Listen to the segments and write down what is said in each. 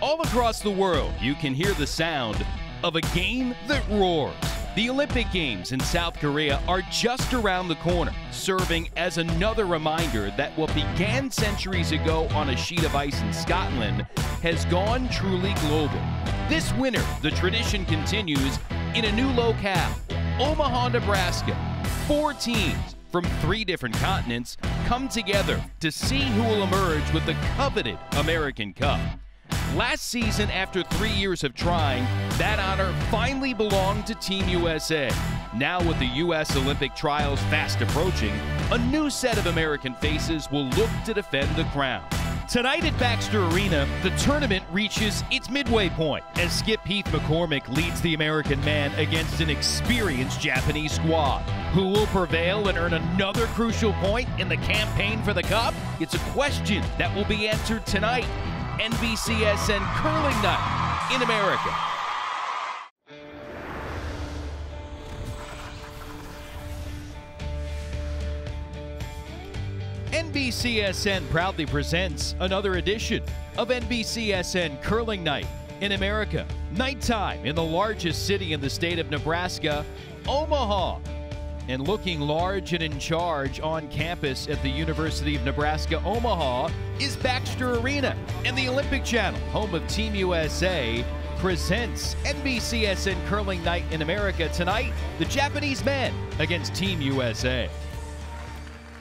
All across the world, you can hear the sound of a game that roars. The Olympic Games in South Korea are just around the corner, serving as another reminder that what began centuries ago on a sheet of ice in Scotland has gone truly global. This winter, the tradition continues in a new locale, Omaha, Nebraska. 4 teams from 3 different continents come together to see who will emerge with the coveted American Cup. Last season, after 3 years of trying, that honor finally belonged to Team USA. Now with the U.S. Olympic trials fast approaching, a new set of American faces will look to defend the crown. Tonight at Baxter Arena, the tournament reaches its midway point as skip Heath McCormick leads the American man against an experienced Japanese squad. Who will prevail and earn another crucial point in the campaign for the Cup? It's a question that will be answered tonight. NBCSN Curling Night in America. NBCSN proudly presents another edition of NBCSN Curling Night in America. Nighttime in the largest city in the state of Nebraska, Omaha. And looking large and in charge on campus at the University of Nebraska, Omaha, is Baxter Arena. And the Olympic Channel, home of Team USA, presents NBCSN Curling Night in America. Tonight, the Japanese men against Team USA.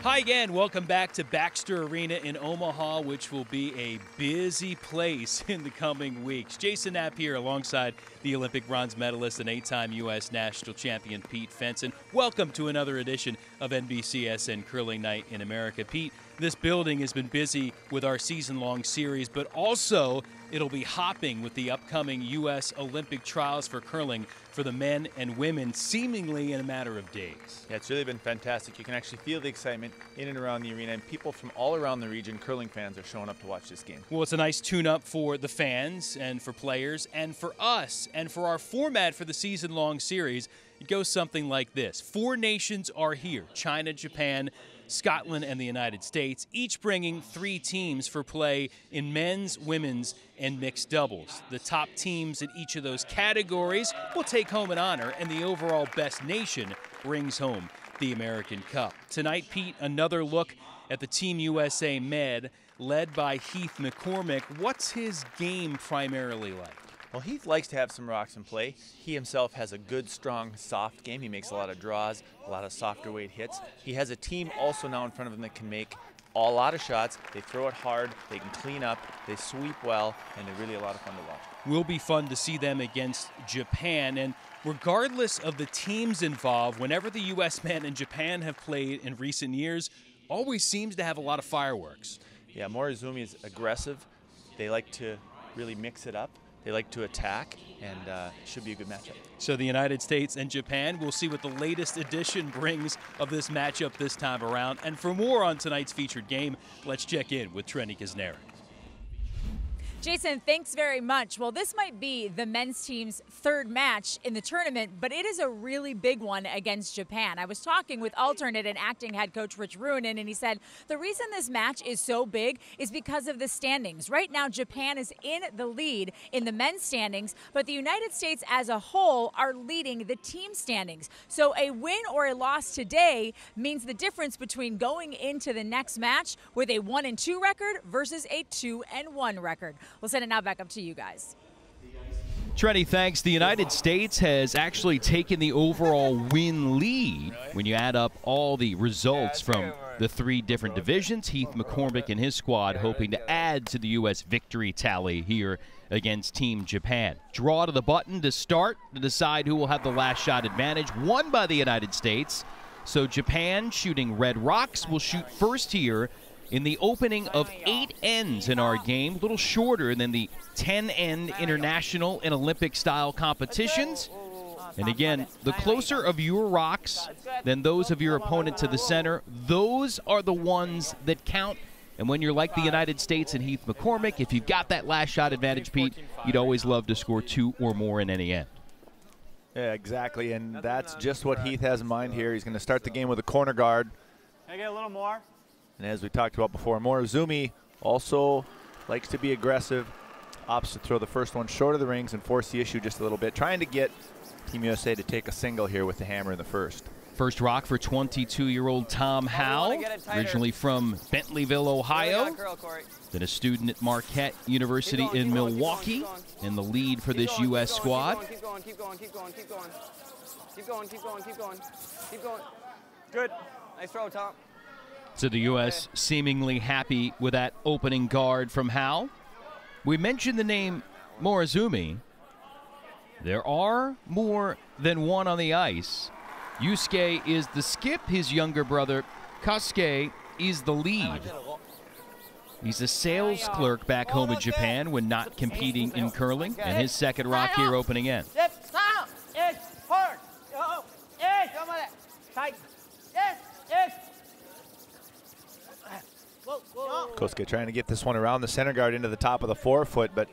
Hi again, welcome back to Baxter Arena in Omaha, which will be a busy place in the coming weeks. Jason Knapp here alongside the Olympic bronze medalist and 8-time U.S. national champion Pete Fenson. Welcome to another edition of NBCSN Curling Night in America. Pete, this building has been busy with our season-long series, but also it'll be hopping with the upcoming U.S. Olympic trials for curling for the men and women, seemingly in a matter of days. Yeah, it's really been fantastic. You can actually feel the excitement in and around the arena, and people from all around the region, curling fans, are showing up to watch this game. Well, it's a nice tune-up for the fans and for players and for us and for our format for the season-long series. It goes something like this. 4 nations are here: China, Japan, Scotland, and the United States, each bringing 3 teams for play in men's, women's, and mixed doubles. The top teams in each of those categories will take home an honor, and the overall best nation brings home the American Cup. Tonight, Pete, another look at the Team USA med, led by Heath McCormick. What's his game primarily like? Well, Heath likes to have some rocks in play. He himself has a good, strong, soft game. He makes a lot of draws, a lot of softer weight hits. He has a team also now in front of him that can make a lot of shots. They throw it hard, they can clean up, they sweep well, and they're really a lot of fun to watch. Will be fun to see them against Japan. And regardless of the teams involved, whenever the U.S. men and Japan have played in recent years, always seems to have a lot of fireworks. Yeah, Morozumi is aggressive. They like to really mix it up. They like to attack, and it should be a good matchup. So the United States and Japan, we'll see what the latest edition brings of this matchup this time around. And for more on tonight's featured game, let's check in with Trenny Kisnerick. Jason, thanks very much. Well, this might be the men's team's 3rd match in the tournament, but it is a really big one against Japan. I was talking with alternate and acting head coach Rich Ruohonen, and he said the reason this match is so big is because of the standings. Right now, Japan is in the lead in the men's standings, but the United States as a whole are leading the team standings. So a win or a loss today means the difference between going into the next match with a 1-2 record versus a 2-1 record. We'll send it now back up to you guys. Trenny, thanks. The United States has actually taken the overall win lead when you add up all the results from the 3 different divisions. Heath McCormick and his squad hoping to add to the U.S. victory tally here against Team Japan. Draw to the button to start to decide who will have the last shot advantage, won by the United States. So Japan, shooting red rocks, will shoot first here in the opening of 8 ends in our game, a little shorter than the 10-end international and Olympic-style competitions. And again, the closer of your rocks than those of your opponent to the center, those are the ones that count. And when you're like the United States and Heath McCormick, if you've got that last shot advantage, Pete, you'd always love to score 2 or more in any end. Yeah, exactly, and that's just what Heath has in mind here. He's going to start the game with a corner guard. Can I get a little more? And as we talked about before, Morozumi also likes to be aggressive. opts to throw the first one short of the rings and force the issue just a little bit, trying to get Team USA to take a single here with the hammer in the first. First rock for 22-year-old Tom Howell, originally from Bentleyville, Ohio. Been a student at Marquette University in Milwaukee, and the lead for this U.S. squad. Keep going, keep going, keep going, keep going. Keep going, keep going, keep going, keep going. Good. Nice throw, Tom. So the U.S. seemingly happy with that opening guard from Howell. We mentioned the name Morozumi. There are more than one on the ice. Yusuke is the skip. His younger brother, Kasuke, is the lead. He's a sales clerk back home in Japan when not competing in curling, and his second rock here opening in. Kasuke trying to get this one around the center guard into the top of the forefoot, but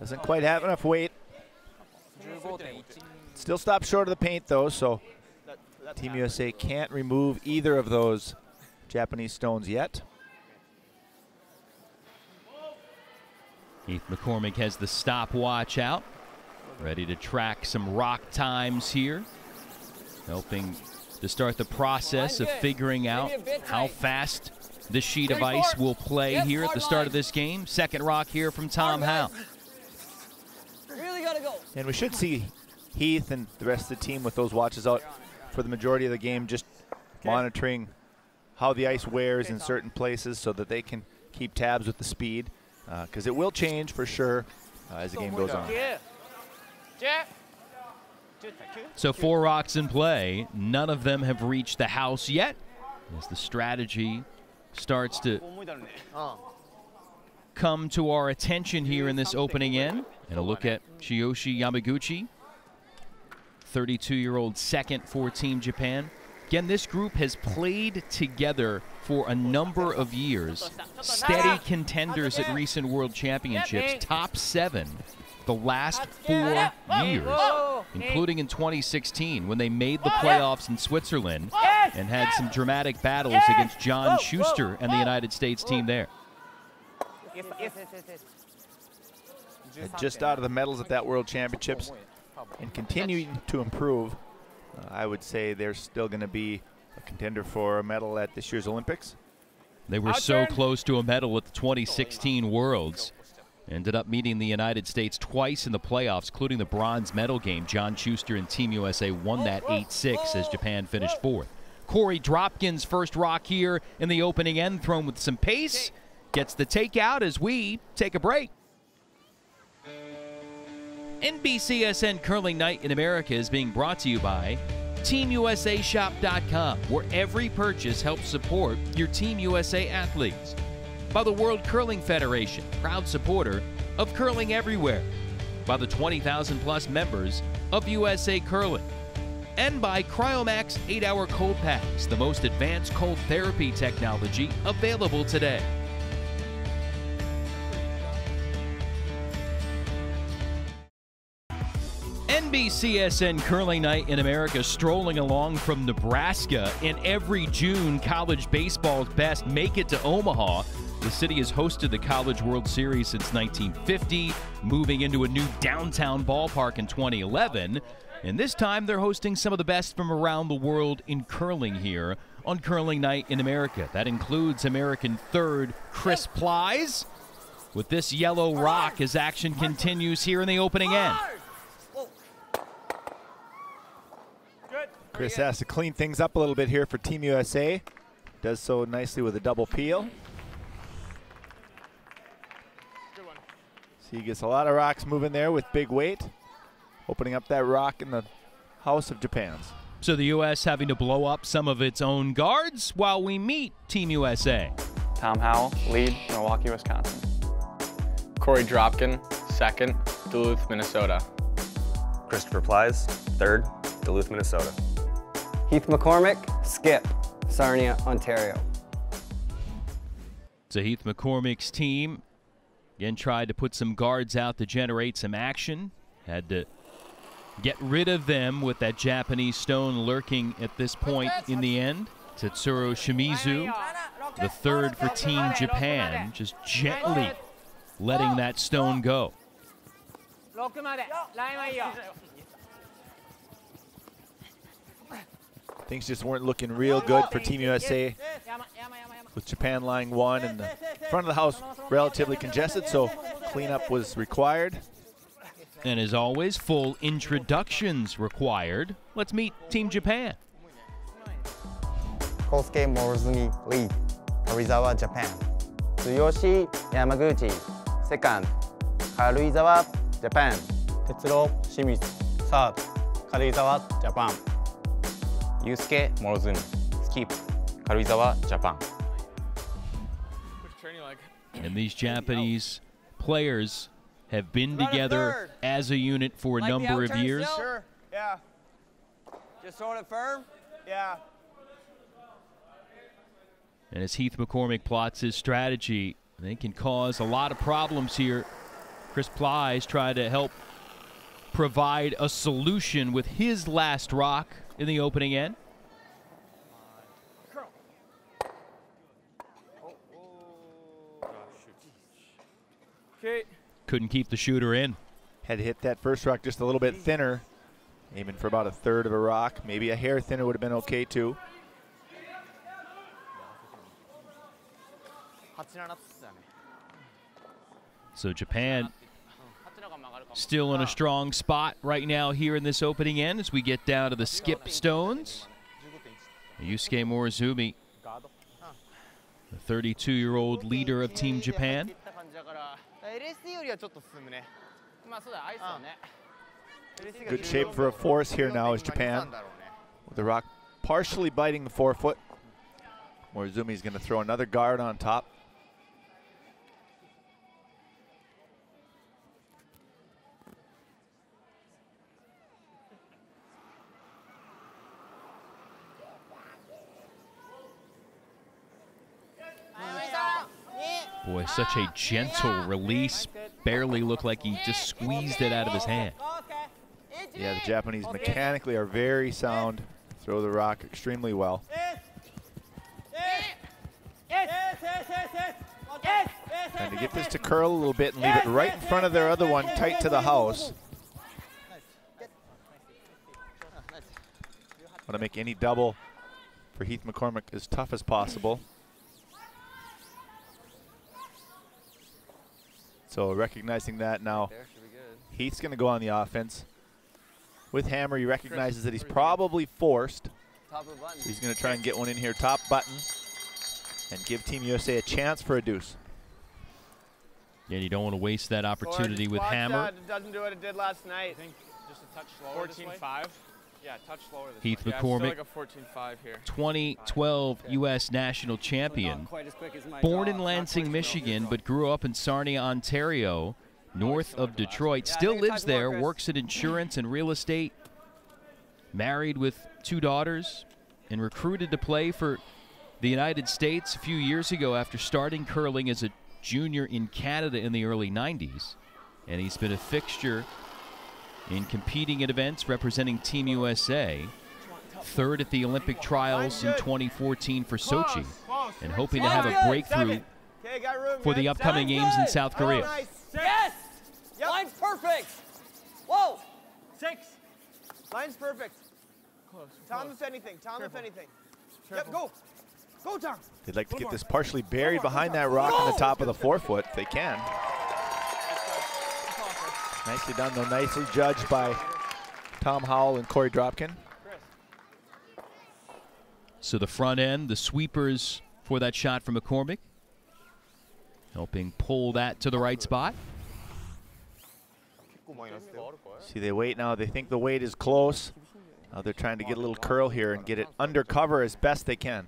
doesn't quite have enough weight. Still stops short of the paint, though, so Team USA can't remove either of those Japanese stones yet. Heath McCormick has the stopwatch out, ready to track some rock times here, helping to start the process of figuring out how fast this sheet of ice will play here at the start of this game. Second rock here from Tom Howell. Really gotta go. And we should see Heath and the rest of the team with those watches out for the majority of the game, just monitoring how the ice wears in certain places so that they can keep tabs with the speed, because it will change for sure as the game goes on. So 4 rocks in play. None of them have reached the house yet, as the strategy starts to come to our attention here in this opening end. And a look at Chiyoshi Yamaguchi, 32-year-old second for Team Japan. Again, this group has played together for a number of years. Steady contenders at recent World Championships, top 7 the last 4 years, including in 2016 when they made the playoffs in Switzerland and had some dramatic battles against John Schuster and the United States team there. Just out of the medals at that World Championships and continuing to improve. I would say they're still going to be a contender for a medal at this year's Olympics. They were so close to a medal at the 2016 Worlds. Ended up meeting the United States twice in the playoffs, including the bronze medal game. John Schuster and Team USA won that 8-6 as Japan finished 4th. Corey Dropkin's first rock here in the opening end, thrown with some pace. Gets the takeout as we take a break. NBCSN Curling Night in America is being brought to you by TeamUSAShop.com, where every purchase helps support your Team USA athletes. By the World Curling Federation, proud supporter of curling everywhere. By the 20,000+ members of USA Curling. And by Cryomax 8-hour cold packs, the most advanced cold therapy technology available today. NBCSN Curling Night in America strolling along from Nebraska, and every June college baseball's best make it to Omaha. The city has hosted the College World Series since 1950, moving into a new downtown ballpark in 2011. And this time they're hosting some of the best from around the world in curling here on Curling Night in America. That includes American third Chris Plies with this yellow rock as action continues here in the opening end. Chris has to clean things up a little bit here for Team USA. Does so nicely with a double peel. So he gets a lot of rocks moving there with big weight, opening up that rock in the house of Japan's. So the U.S. having to blow up some of its own guards while we meet Team USA. Tom Howell, lead, Milwaukee, Wisconsin. Corey Dropkin, second, Duluth, Minnesota. Christopher Plies, third, Duluth, Minnesota. Heath McCormick, skip, Sarnia, Ontario. So Heath McCormick's team again tried to put some guards out to generate some action. Had to get rid of them with that Japanese stone lurking at this point in the end. Tetsuro Shimizu, the third for Team Japan, just gently letting that stone go. Things just weren't looking real good for Team USA, with Japan lying one and the front of the house relatively congested, so cleanup was required. And as always, full introductions required. Let's meet Team Japan. Kosuke Morozumi, lead. Karuizawa, Japan. Tsuyoshi Yamaguchi, second. Karuizawa, Japan. Tetsuro Shimizu, third. Karuizawa, Japan. Yusuke Morozumi, skip. Karuizawa, Japan. And these Japanese players have been together as a unit for a number of years. Sure. Yeah. Just hold it firm. Yeah. And as Heath McCormick plots his strategy, they can cause a lot of problems here. Chris Plies tried to help provide a solution with his last rock in the opening end. Couldn't keep the shooter in. Had to hit that first rock just a little bit thinner, aiming for about a third of a rock. Maybe a hair thinner would have been okay too. So Japan still in a strong spot right now here in this opening end as we get down to the skip stones. Yusuke Morozumi, the 32-year-old leader of Team Japan. Good shape for a force here now is Japan, with the rock partially biting the forefoot. Morozumi's going to throw another guard on top. Boy, such a gentle release. Barely looked like he just squeezed it out of his hand. Yeah, the Japanese mechanically are very sound. Throw the rock extremely well. Trying to get this to curl a little bit and leave it right in front of their other one, tight to the house. Want to make any double for Heath McCormick as tough as possible. So recognizing that now, Heath's going to go on the offense. With Hammer, he recognizes that he's probably forced. So he's going to try and get one in here, top button, and give Team USA a chance for a deuce. Yeah, you don't want to waste that opportunity with Hammer. It doesn't do what it did last night. I think just a touch slower 14-5. Yeah, touch slower this Heath way. McCormick, Yeah, still like a 14-5 here. 2012 U.S. national champion. Born in Lansing, Michigan, but grew up in Sarnia, Ontario, north of Detroit. Still lives there, works in insurance and real estate. Married with 2 daughters, and recruited to play for the United States a few years ago after starting curling as a junior in Canada in the early 90s. And he's been a fixture in competing in events representing Team USA. 3rd at the Olympic trials in 2014 for Sochi, and hoping to have a breakthrough for the upcoming games in South Korea. Yes! Line's perfect! Whoa! 6. Line's perfect. Close. Tom, if anything. Tom, if anything. Yep, go. Go, Tom. They'd like to get this partially buried behind that rock on the top of the forefoot if they can. Nicely done, though. Nicely judged by Tom Howell and Corey Dropkin. So the front end, the sweepers for that shot from McCormick, helping pull that to the right spot. See, they wait now. They think the weight is close. Now they're trying to get a little curl here and get it under cover as best they can.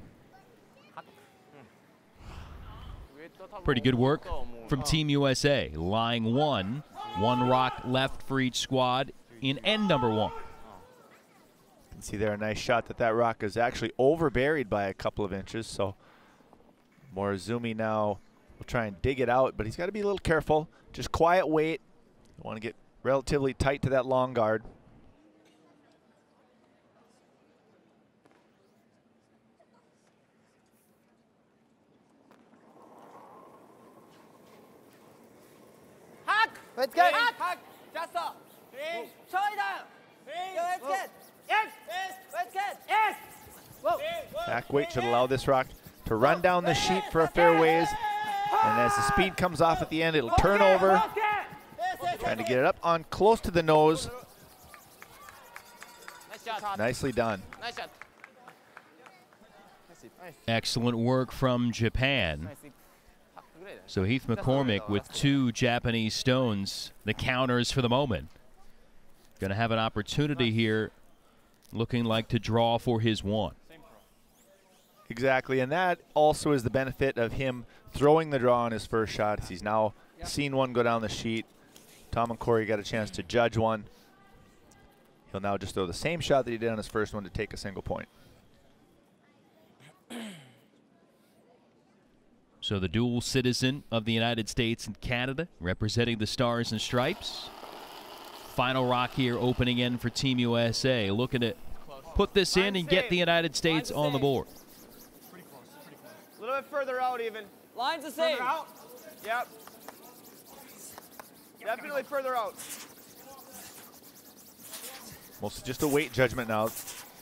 Pretty good work from Team USA. Lying one rock left for each squad in end number 1. You can see there a nice shot that rock is actually over buried by a couple of inches. So Morozumi now will try and dig it out, but he's got to be a little careful. Just quiet weight. You want to get relatively tight to that long guard. Let's get it. Just stop. Show it down. Let's get. Yes. Let's get. Yes. Whoa. Back weight should allow this rock to run down the sheet for a fair ways. And as the speed comes off at the end, it'll turn over. Trying to get it up on close to the nose. Nicely done. Nice shot. Excellent work from Japan. So Heath McCormick with 2 Japanese stones, the counters for the moment. Going to have an opportunity here, looking like to draw for his 1. Exactly, and that also is the benefit of him throwing the draw on his first shot. He's now seen one go down the sheet. Tom and Corey got a chance to judge one. He'll now just throw the same shot that he did on his first one to take a single point. So the dual citizen of the United States and Canada, representing the Stars and Stripes. Final rock here, opening in for Team USA, looking to put this in and get the United States on the board. A little bit further out even. Line's the same. Further out? Yep. Definitely further out. Mostly just a weight judgment now.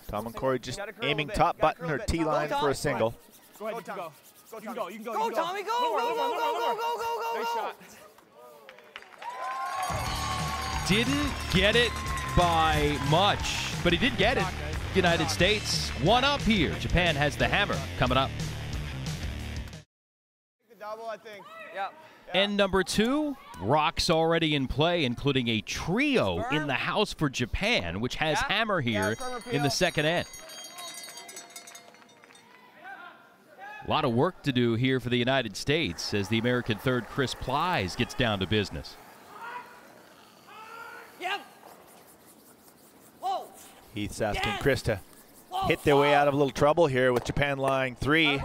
Tom and Corey just aiming top button or T-line for a single. Go ahead, you go. You can go. You can go. Go, Tommy. Go. Go. Nice shot. Didn't get it by much, but he did get it. United States 1 up here. Japan has the hammer coming up. The double, I think. Yep. End number 2, rocks already in play, including a trio in the house for Japan, which has hammer here in the second end. A lot of work to do here for the United States as the American third, Chris Plies, gets down to business. Yep. Whoa. Heath's asking Chris to hit their way out of a little trouble here with Japan lying 3.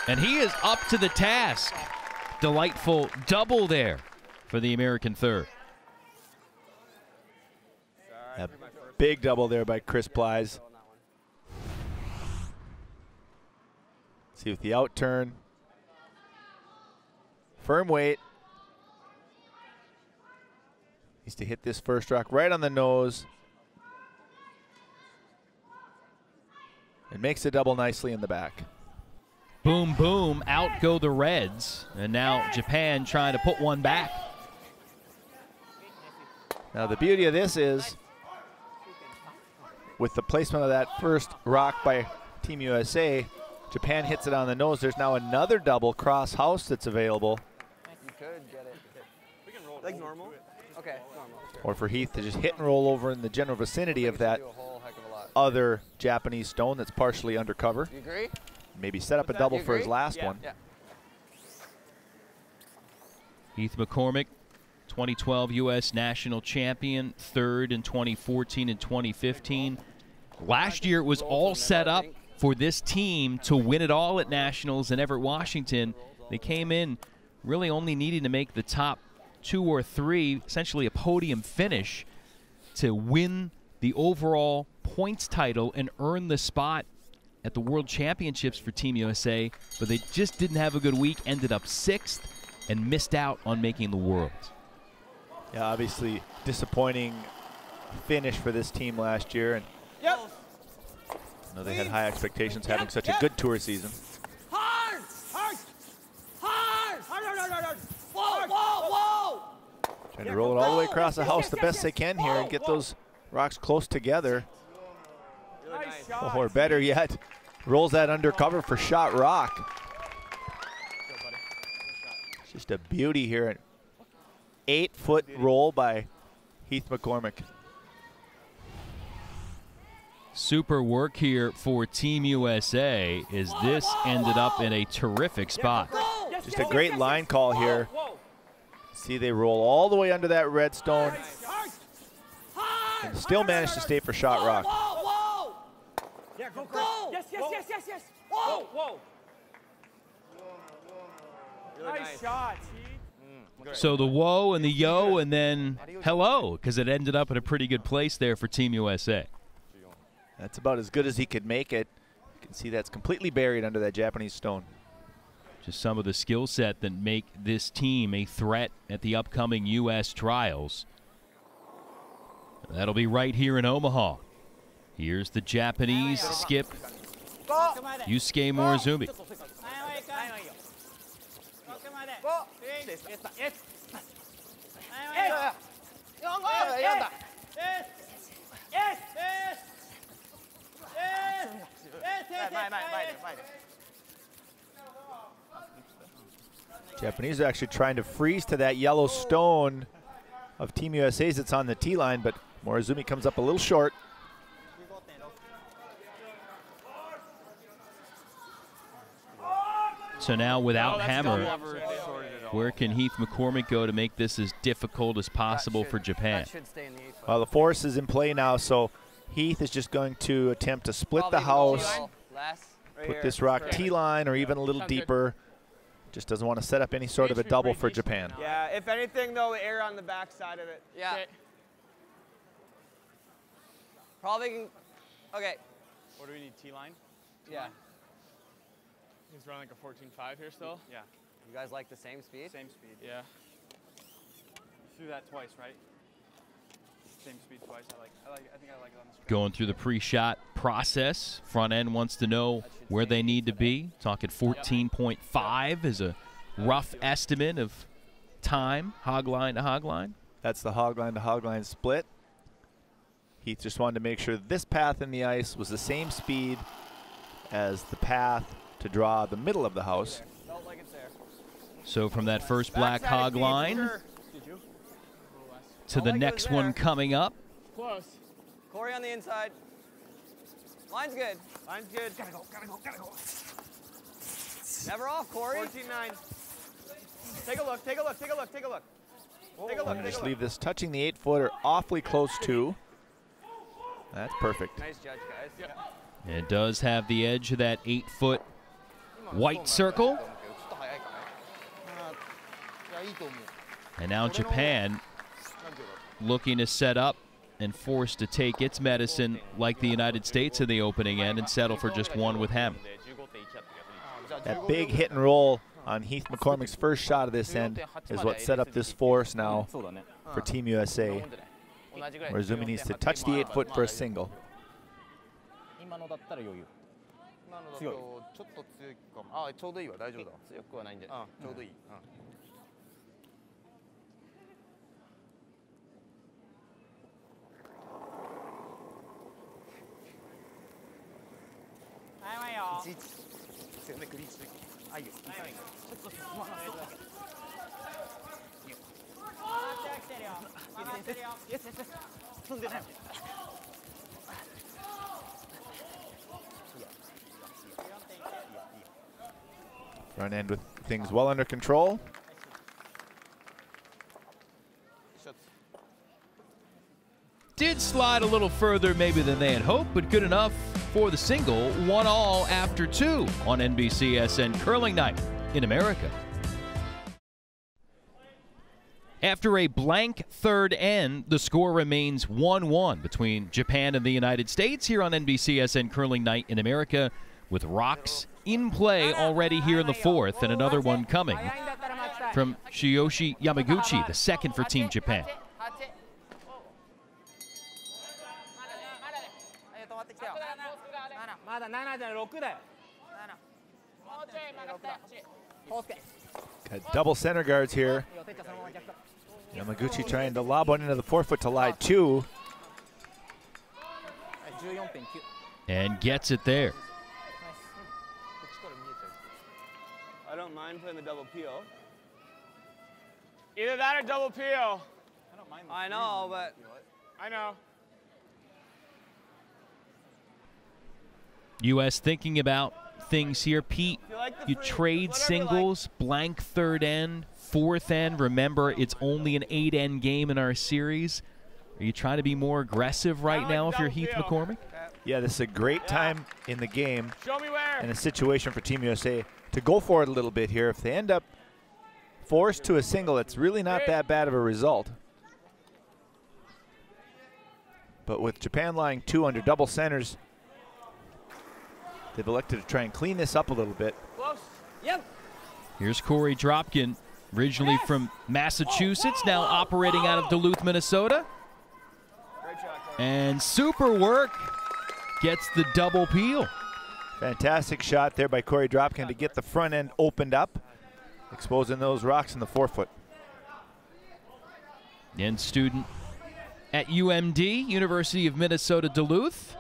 And he is up to the task. Delightful double there for the American third. A big double there by Chris Plies. See with the outturn. Firm weight. Needs to hit this first rock right on the nose. It makes a double nicely in the back. Boom, boom, out go the Reds. And now Japan trying to put one back. Now the beauty of this is, with the placement of that first rock by Team USA, Japan hits it on the nose. There's now another double cross house that's available. You could get it. We can roll like normal. Okay, normal. Or for Heath to just hit and roll over in the general vicinity of that other Japanese stone that's partially undercover. You agree? Maybe set up a double for his last one. Yeah. Heath McCormick, 2012 U.S. national champion, third in 2014 and 2015. Last year it was all set up for this team to win it all at Nationals in Everett, Washington. They came in really only needing to make the top 2 or 3, essentially a podium finish, to win the overall points title and earn the spot at the World Championships for Team USA, but they just didn't have a good week, ended up 6th, and missed out on making the Worlds. Yeah, obviously disappointing finish for this team last year. And Yep. I know they had high expectations having such a good tour season. Hard! Hard! Hard! Hard. Whoa! Whoa! Whoa! Trying to roll it all the way across the house the best they can here and get those rocks close together. Nice shot. Or better yet, rolls that undercover for shot rock. Just a beauty here. An 8-foot roll by Heath McCormick. Super work here for Team USA as this ended up in a terrific spot. Just a great line call here. See, they roll all the way under that red stone and still manage to stay for shot rock. Yeah, go. Yes. Whoa. Nice shot, Heath. So the whoa and the yo and then hello, because it ended up in a pretty good place there for Team USA. That's about as good as he could make it. You can see that's completely buried under that Japanese stone. Just some of the skill set that make this team a threat at the upcoming U.S. trials. That'll be right here in Omaha. Here's the Japanese skip, Yusuke Morizumi. Japanese are actually trying to freeze to that yellow stone of Team USA's that's on the tee line, but Morizumi comes up a little short. So now without hammer, where can Heath McCormick go to make this as difficult as possible for Japan? Well, the force is in play now, so Heath is just going to attempt to split the house, put this rock tee line or even a little deeper. Just doesn't want to set up any sort of a double for Japan. Yeah, if anything, though, air on the back side of it. Yeah. Probably can, okay. What do we need, T-line? Yeah. He's running like a 14.5 here still? Yeah. You guys like the same speed? Same speed. Yeah. Threw that twice, right? Same speed twice. I think I like it on the screen. Going through the pre-shot process. Front end wants to know where they need to be. Talking 14.5 is a rough estimate of time, hog line to hog line. That's the hog line to hog line split. Heath just wanted to make sure this path in the ice was the same speed as the path to draw the middle of the house. So from that first black hog line to the next one coming up. Close. Corey on the inside. Line's good. Line's good. Gotta go, gotta go, gotta go. Never off, Corey. 14-9. Take a look, take a look, take a look, take a look. Take a look, Just leave this touching the 8-footer awfully close to. That's perfect. Nice judge, guys. Yeah. It does have the edge of that 8-foot white circle. And now Japan looking to set up and forced to take its medicine like the United States in the opening end and settle for just one with hammer. That big hit and roll on Heath McCormick's first shot of this end is what set up this force now for Team USA. Morizumi needs to touch the 8-foot for a single. Front end with things well under control. Did slide a little further maybe than they had hoped, but good enough for the single. 1-all after 2 on NBCSN Curling Night in America. After a blank third end, the score remains 1-1 between Japan and the United States here on NBCSN Curling Night in America, with rocks in play already here in the fourth, and another one coming from Shiyoshi Yamaguchi, the second for Team Japan. Got double center guards here. Yamaguchi trying to lob one into the 4-foot to lie 2. And gets it there. I don't mind playing the double PO. Either that or double PO. I know, but I know. U.S. thinking about things here. Pete, you trade singles, blank third end, fourth end. Remember, it's only an 8-end game in our series. Are you trying to be more aggressive right now if you're Heath McCormick? Yeah, this is a great time in the game and a situation for Team USA to go for it a little bit here. If they end up forced to a single, it's really not that bad of a result. But with Japan lying 2 under double centers, they've elected to try and clean this up a little bit. Close. Yep. Here's Corey Dropkin, originally from Massachusetts, now operating out of Duluth, Minnesota. And super work, gets the double peel. Fantastic shot there by Corey Dropkin to get the front end opened up, exposing those rocks in the forefoot. And student at UMD, University of Minnesota Duluth.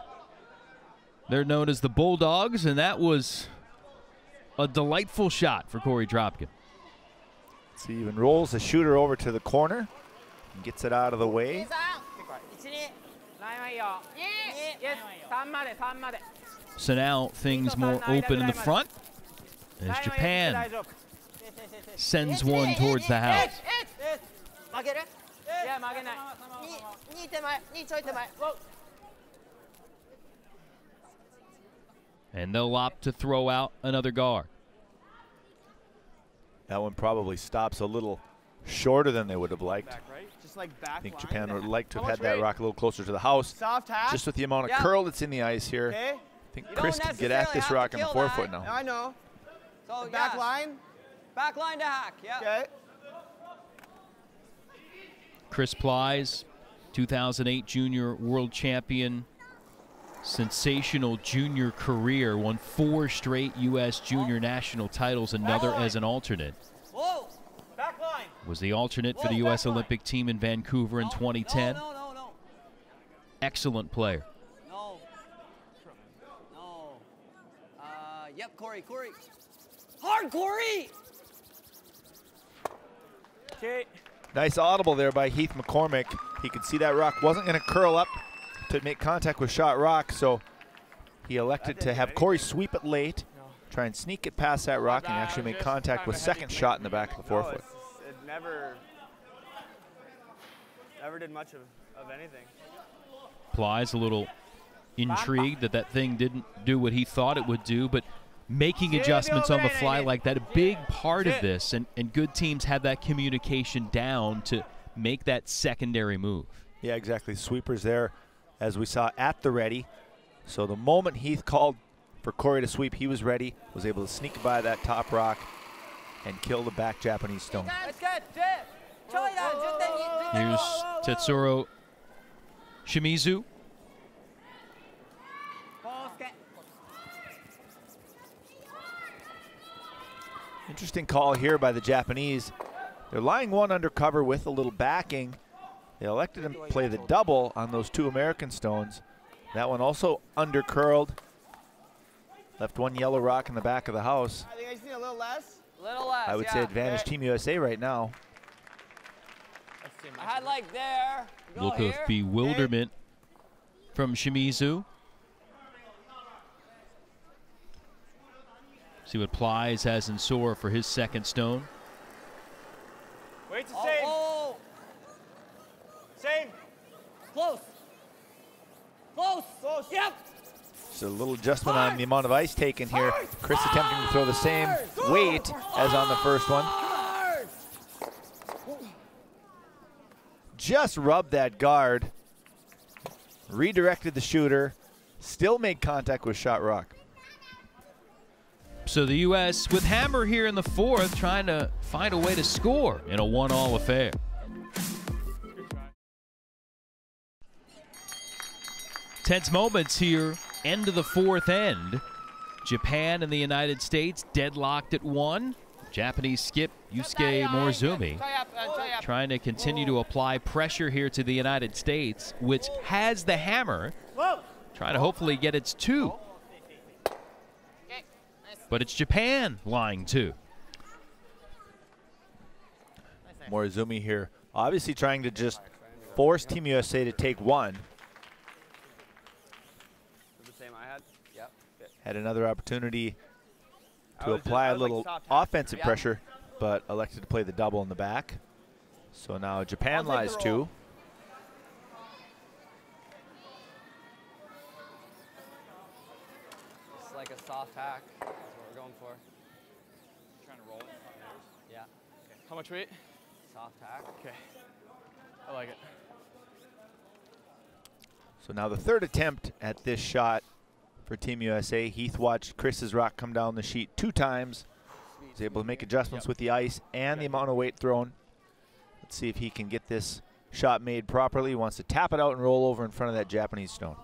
They're known as the Bulldogs, and that was a delightful shot for Corey Dropkin. So he even rolls the shooter over to the corner and gets it out of the way. So now things more open in the front as Japan sends one towards the house. And they'll opt to throw out another guard. That one probably stops a little shorter than they would have liked. Just like back I think line. Japan would like to have had that rock a little closer to the house. Soft hack. Just with the amount of curl that's in the ice here. Okay. I think Chris can get at this rock in the forefoot now. I know. So Back line. Back line to hack. Yeah. Okay. Chris Plies, 2008 junior world champion, sensational junior career, won 4 straight U.S. junior national titles, another as an alternate. Whoa. Back line. Was the alternate for the U.S. Olympic team in Vancouver in 2010. No. Excellent player. No. Yep, Corey. Hard, Corey. Okay. Nice audible there by Heath McCormick. He could see that rock wasn't going to curl up to make contact with shot rock, so he elected to have Corey sweep it late, try and sneak it past that rock, and actually make contact with second shot in the back of the forefoot. It never did much of anything. Plies a little intrigued that thing didn't do what he thought it would do, but making adjustments on the fly like that, a big part of this, and good teams have that communication down to make that secondary move. Yeah, exactly. Sweepers there, as we saw at the ready. So the moment Heath called for Corey to sweep, he was ready, was able to sneak by that top rock and kill the back Japanese stone. Here's Tetsuro Shimizu. Interesting call here by the Japanese. They're lying one under cover with a little backing. They elected to play the double on those 2 American stones. That one also undercurled. Left one yellow rock in the back of the house. I think I just need a little less. I would say advantage Team USA right now. I had like there. Look of bewilderment from Shimizu. See what Plies has in store for his second stone. Wait to same. Same. Close. Yep. Just a little adjustment on the amount of ice taken here. Chris attempting to throw the same weight as on the first one. Just rubbed that guard. Redirected the shooter. Still made contact with shot rock. So the U.S. with hammer here in the fourth, trying to find a way to score in a 1-all affair. Tense moments here, end of the fourth end. Japan and the United States deadlocked at 1. Japanese skip Yusuke Morizumi trying to continue to apply pressure here to the United States, which has the hammer, trying to hopefully get its 2. But it's Japan lying 2. Morizumi here, obviously trying to just force Team USA to take 1. The same I had. Yep. Had another opportunity to apply a little offensive pressure, but elected to play the double in the back. So now Japan lies 2. It's like a soft hack. That's what we're going for. Trying to roll it in front of theirs. Yeah. Okay. How much weight? Soft hack. Okay. I like it. So now the third attempt at this shot for Team USA. Heath watched Chris's rock come down the sheet 2 times. Speed. He's able to make adjustments with the ice and the amount of weight thrown. Let's see if he can get this shot made properly. He wants to tap it out and roll over in front of that Japanese stone.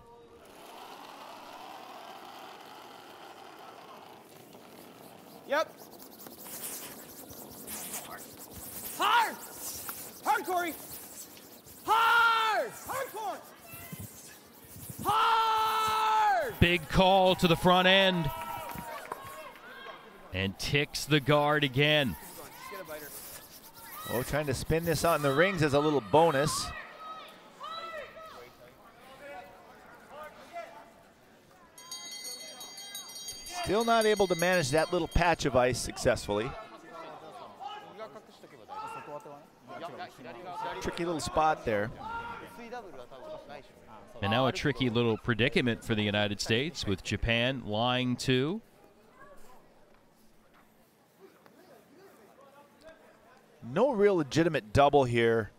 Yep. Hard! Hard, Corey! Hard! Hardcore! Hard! Big call to the front end. And ticks the guard again. Oh, trying to spin this on the rings as a little bonus. Still not able to manage that little patch of ice successfully. Tricky little spot there. And now a tricky little predicament for the United States with Japan lying to. No real legitimate double here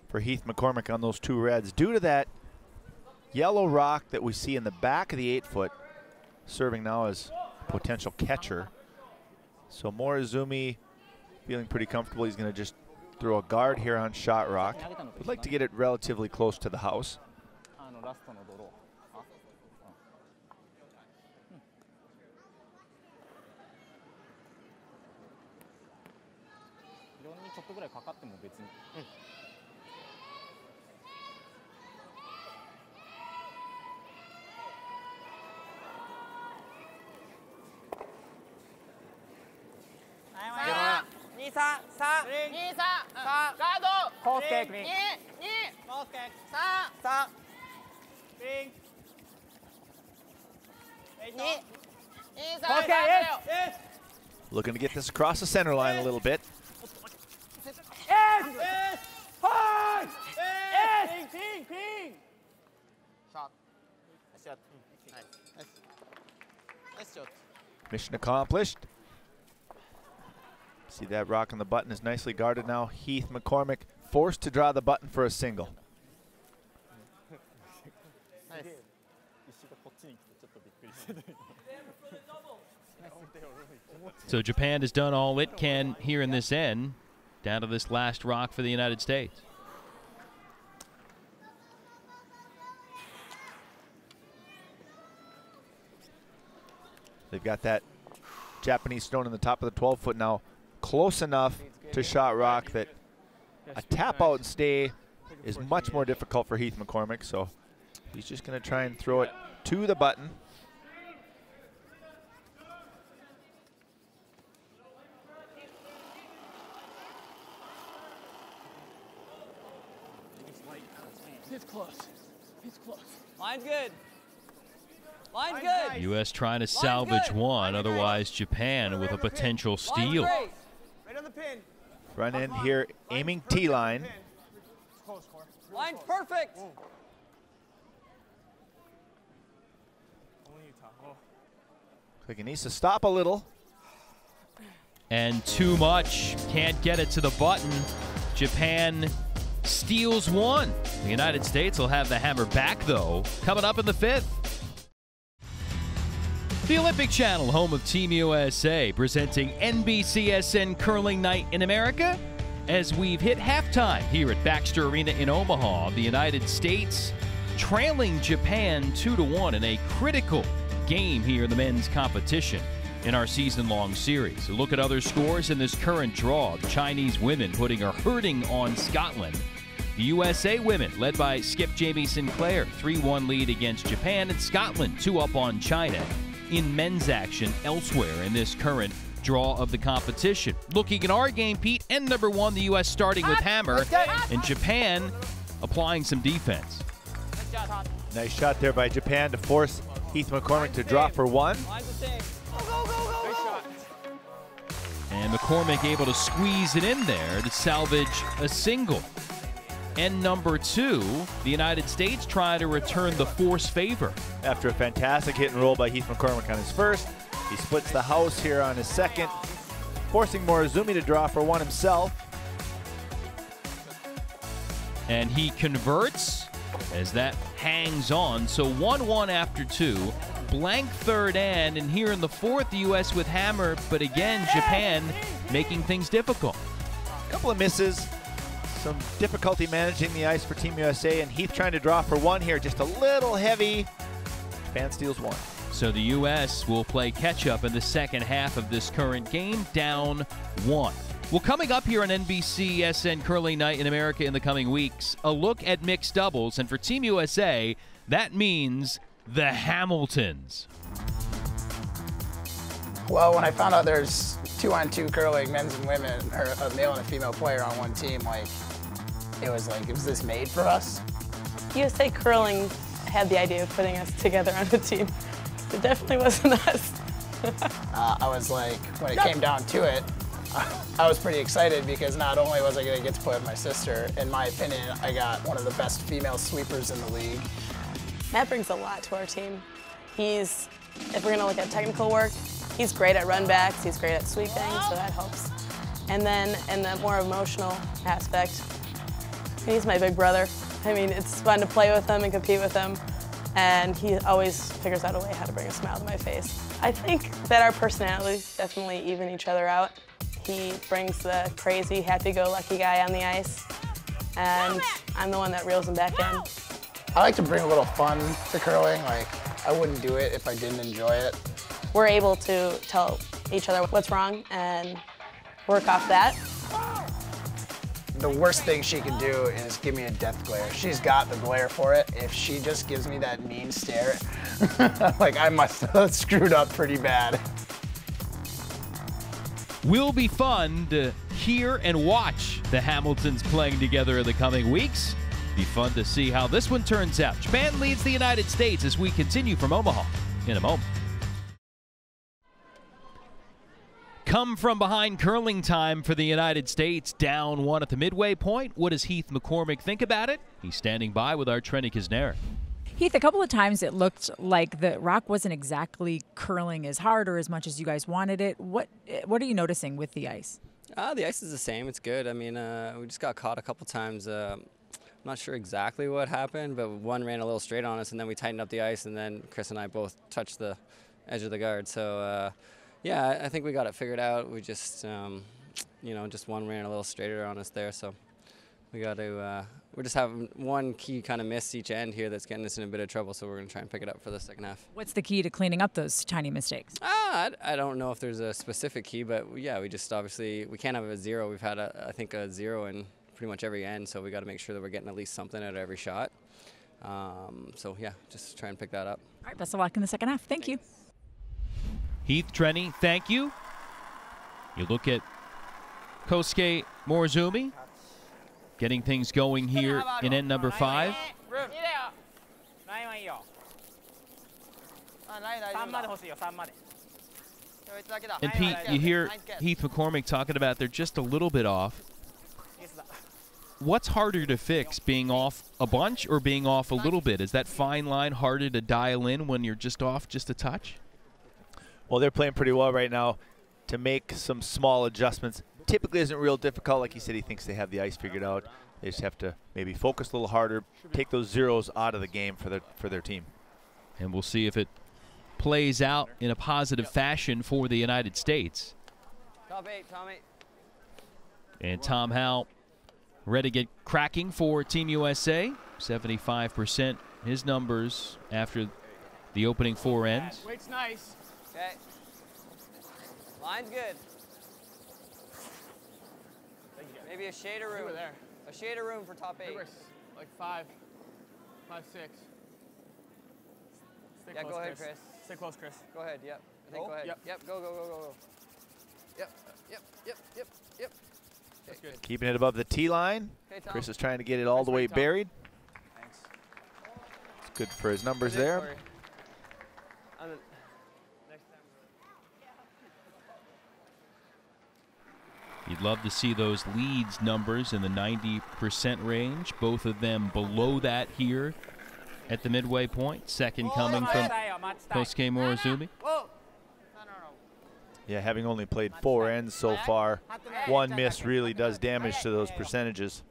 for Heath McCormick on those two reds due to that yellow rock that we see in the back of the 8-foot, serving now as potential catcher. So Morizumi feeling pretty comfortable. He's going to just throw a guard here on shot rock. Would like to get it relatively close to the house. Looking to get this across the center line a little bit. Mission accomplished. See that rock on the button is nicely guarded now. Heath McCormick forced to draw the button for a single. So Japan has done all it can here in this end, down to this last rock for the United States. They've got that Japanese stone in the top of the 12-foot now, close enough to shot rock that a tap out and stay is much more difficult for Heath McCormick, so he's just going to try and throw it to the button. It's close. It's close. Line's good. Line's good. U.S. trying to salvage one, otherwise Japan with a potential steal. Right on the pin. Front end here, aiming T-line. Line's perfect. Like he needs to stop a little. And too much. Can't get it to the button. Japan steals one. The United States will have the hammer back, though, coming up in the 5th. The Olympic Channel, home of Team USA, presenting NBCSN Curling Night in America. As we've hit halftime here at Baxter Arena in Omaha, the United States trailing Japan 2-1 in a critical game here in the men's competition in our season-long series. A look at other scores in this current draw. The Chinese women putting a hurting on Scotland. The USA women, led by skip Jamie Sinclair, 3-1 lead against Japan, and Scotland 2-up on China in men's action elsewhere in this current draw of the competition. Looking at our game, Pete, end number 1, the U.S. starting with hammer, and Japan applying some defense. Nice shot there by Japan to force Heath McCormick to draw for one. And McCormick able to squeeze it in there to salvage a single. And number 2, the United States try to return the force favor. After a fantastic hit and roll by Heath McCormick on his first, he splits the house here on his second, forcing Morizumi to draw for one himself. And he converts as that hangs on. So 1-1 after 2. blank third end, and here in the fourth, the U.S. with hammer, but again, Japan making things difficult. A couple of misses, some difficulty managing the ice for Team USA, and Heath trying to draw for one here, just a little heavy. Japan steals one. So the U.S. will play catch-up in the second half of this current game, down 1. Well, coming up here on NBCSN Curling Night in America in the coming weeks, a look at mixed doubles, and for Team USA, that means the Hamiltons. Well, when I found out there's 2-on-2 curling, men's and women, or a male and a female player on one team, it was this made for us? USA Curling had the idea of putting us together on a team. It definitely wasn't us. I was when it came down to it, I was pretty excited because not only was I going to get to play with my sister, in my opinion, I got one of the best female sweepers in the league. Matt brings a lot to our team. If we're going to look at technical work, he's great at run backs, he's great at sweeping, so that helps. And then in the more emotional aspect, he's my big brother. I mean, it's fun to play with him and compete with him, and he always figures out a way how to bring a smile to my face. I think that our personalities definitely even each other out. He brings the crazy, happy-go-lucky guy on the ice, and I'm the one that reels him back in. I like to bring a little fun to curling. I wouldn't do it if I didn't enjoy it. We're able to tell each other what's wrong and work off that. The worst thing she can do is give me a death glare. She's got the glare for it. If she just gives me that mean stare, I must have screwed up pretty bad. Will be fun to hear and watch the Hamiltons playing together in the coming weeks. Be fun to see how this one turns out. Japan leads the United States as we continue from Omaha in a moment. Come from behind curling time for the United States, down 1 at the midway point. What does Heath McCormick think about it? He's standing by with our Trenny Kisner. Heath, a couple of times it looked like the rock wasn't exactly curling as hard or as much as you guys wanted it. What are you noticing with the ice? The ice is the same. It's good. I mean, we just got caught a couple times. I'm not sure exactly what happened, but one ran a little straight on us, and then we tightened up the ice, and then Chris and I both touched the edge of the guard. So, yeah, I think we got it figured out. We just, just one ran a little straighter on us there. So we got to, we're just having one key kind of miss each end here that's getting us in a bit of trouble. So we're going to try and pick it up for the second half. What's the key to cleaning up those tiny mistakes? I don't know if there's a specific key, but yeah, we just obviously, we can't have a zero. We've had, I think, a zero in pretty much every end. So we got to make sure that we're getting at least something out of every shot. So yeah, just try and pick that up. All right, best of luck in the second half. Thank you. Heath, Trenny, thank you. You look at Kosuke Morozumi getting things going here in end number 5. And Pete, you hear Heath McCormick talking about they're just a little bit off. What's harder to fix, being off a bunch or being off a little bit? Is that fine line harder to dial in when you're just off just a touch? Well, they're playing pretty well right now. To make some small adjustments typically isn't real difficult. Like he said, he thinks they have the ice figured out. They just have to maybe focus a little harder, take those zeros out of the game for their team. And we'll see if it plays out in a positive fashion for the United States. Top 8, Tommy. And Tom Howell ready to get cracking for Team USA. 75% his numbers after the opening 4 ends. Weight's nice. Okay. Line's good. Maybe a shade of room. There. A shade of room for top 8. Like 5, 6. Yeah, go ahead, Chris. Stay close, Chris. Go ahead, yep. I think go ahead. Yep, go. Yep. That's good. Keeping it above the T line. Okay, Tom. Chris is trying to get it all the way Tom. buried. Thanks. It's good for his numbers there. You'd love to see those leads numbers in the 90% range. Both of them below that here at the midway point. Second coming from Kosuke Morozumi. Yeah, having only played 4 ends so far, one miss really does damage to those percentages.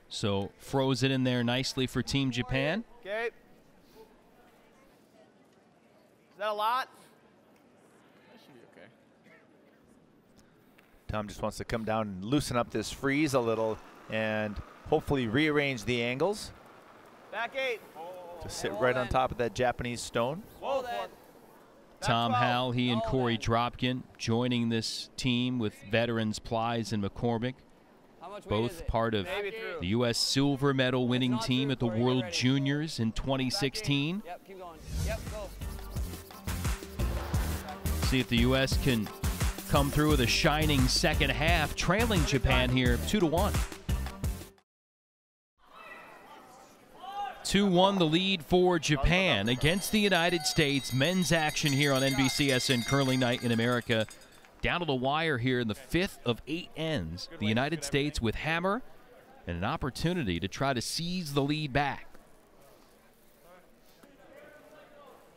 So froze it in there nicely for Team Japan. Okay. Is that a lot? That should be okay. Tom just wants to come down and loosen up this freeze a little and hopefully rearrange the angles Back 8. to sit right on top of that Japanese stone. Whoa, Tom Howell, he and Corey Dropkin joining this team with veterans Plies and McCormick, both part of the U.S. silver medal winning team at the World Juniors in 2016. Yep, keep going. Yep, go. See if the U.S. can come through with a shining second half, trailing Japan here 2-1. 2-1 the lead for Japan against the United States. Men's action here on NBCSN Curling Night in America. Down to the wire here in the 5th of 8 ends. The United States with hammer and an opportunity to try to seize the lead back.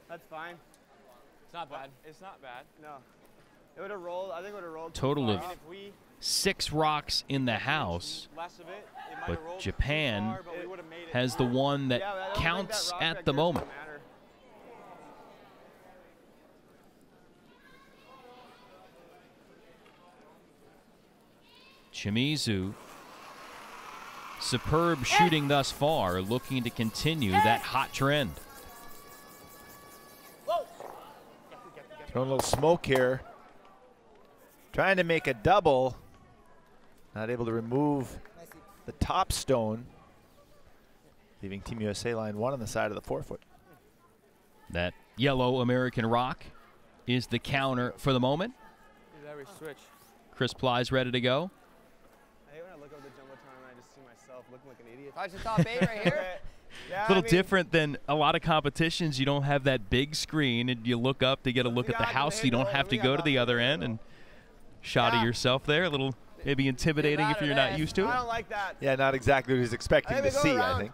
That's fine. It's not bad. It's not bad. No. It would have rolled. I think it would have rolled. Total of I mean, if we 6 rocks in the house, less of it, it might have but rolled Japan far, but we would have made it. has the one that Yeah, I don't think counts that rock at back the there is moment. gonna matter. Shimizu, superb shooting thus far, looking to continue that hot trend. Throwing a little smoke here. Trying to make a double. Not able to remove the top stone. Leaving Team USA line 1 on the side of the forefoot. That yellow American rock is the counter for the moment. Switch. Chris Plies ready to go. I hate when I look over the Jumbotron and I just see myself looking like an idiot. Watch the top 8 right here. Yeah, A little I mean, different than a lot of competitions. You don't have that big screen and you look up to get a look at the house. You don't have to go to the other end and shot of yourself there. A little maybe intimidating if you're not used to I it. don't like that. Yeah, not exactly what he's expecting to see, I think.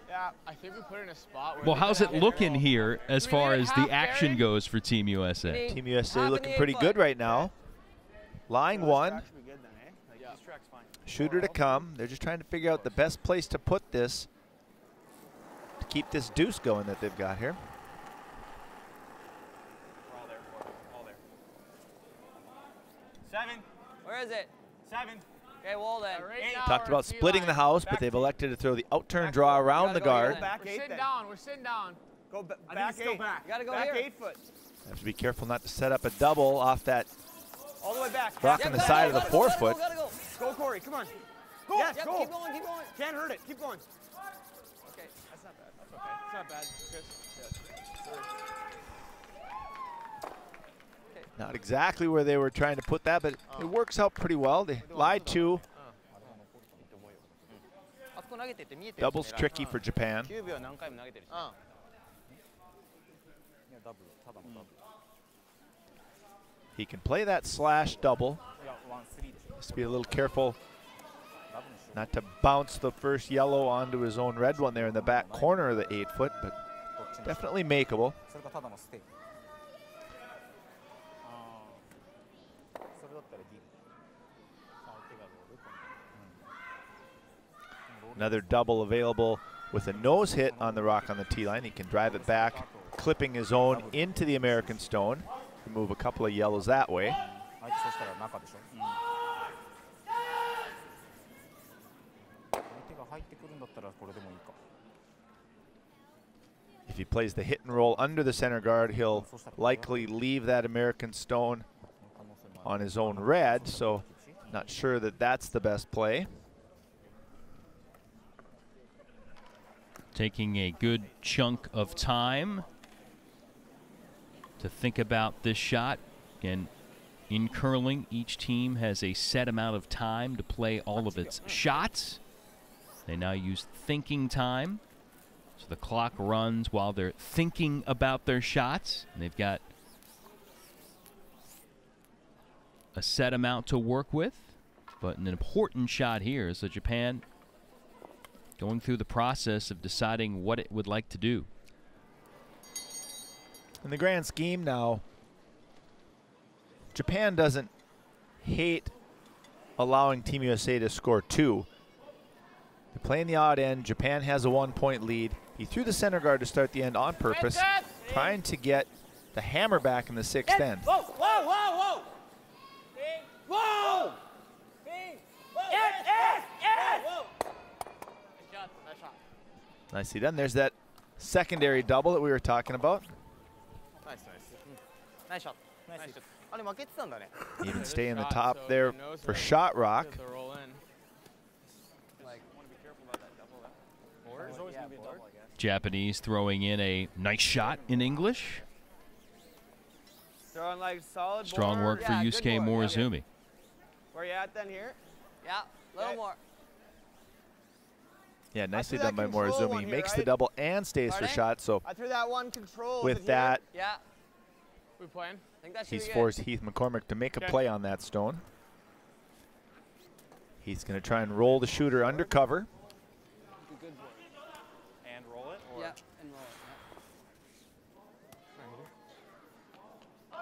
Yeah. I think we put it in a spot where Well, how's it looking here as far as the half, action Gary? goes for Team USA? Team USA looking pretty good right now. Line 1. Shooter to come. They're just trying to figure out the best place to put this to keep this deuce going that they've got here. We're all there. All there. 7. Where is it? 7. Okay, well then. Talked about splitting the house, but they've elected to throw the out-turn draw around the guard. Back We're 8 sitting then. down. We're sitting down. Go back 8. You gotta go back here. 8 foot. Have to be careful not to set up a double off that All the way back. rock Half on the foot. side of the forefoot. Go, Corey. Come on. Go. Yes, Yep, go. keep going, keep going. Can't hurt it. Keep going. Okay. That's not bad. That's okay. It's not bad, Chris. Not exactly where they were trying to put that, but it works out pretty well. They lie 2. Double's tricky for Japan. He can play that slash double. Has to be a little careful not to bounce the first yellow onto his own red one there in the back corner of the 8 foot, but definitely makeable. Another double available with a nose hit on the rock on the tee line. He can drive it back, clipping his own into the American stone. Remove a couple of yellows that way. If he plays the hit and roll under the center guard, he'll likely leave that American stone on his own red, so not sure that that's the best play. Taking a good chunk of time to think about this shot. Again, in curling, each team has a set amount of time to play all of its shots. They now use thinking time. So the clock runs while they're thinking about their shots. And they've got a set amount to work with. But an important shot here. So Japan going through the process of deciding what it would like to do. In the grand scheme now, Japan doesn't hate allowing Team USA to score 2. They're playing the odd end. Japan has a 1-point lead. He threw the center guard to start the end on purpose, trying to get the hammer back in the 6th end. Whoa, whoa, whoa, whoa! Whoa! Nicely done. There's that secondary double that we were talking about. Nice, nice. Nice shot. Nice shot. Even stay in the top there for shot rock. Japanese throwing in a nice shot in English. Throwing like solid Strong board. work for Yusuke Morizumi. Where you at then here? Yeah, a little more. Yeah, nicely done by Morizumi. He makes the double and stays for shot. So I threw that one control. with that, yeah. We playing? I think that should he's be forced Heath McCormick to make a play on that stone. He's going to try and roll the shooter under cover. And roll it? Or? Yeah, and roll it.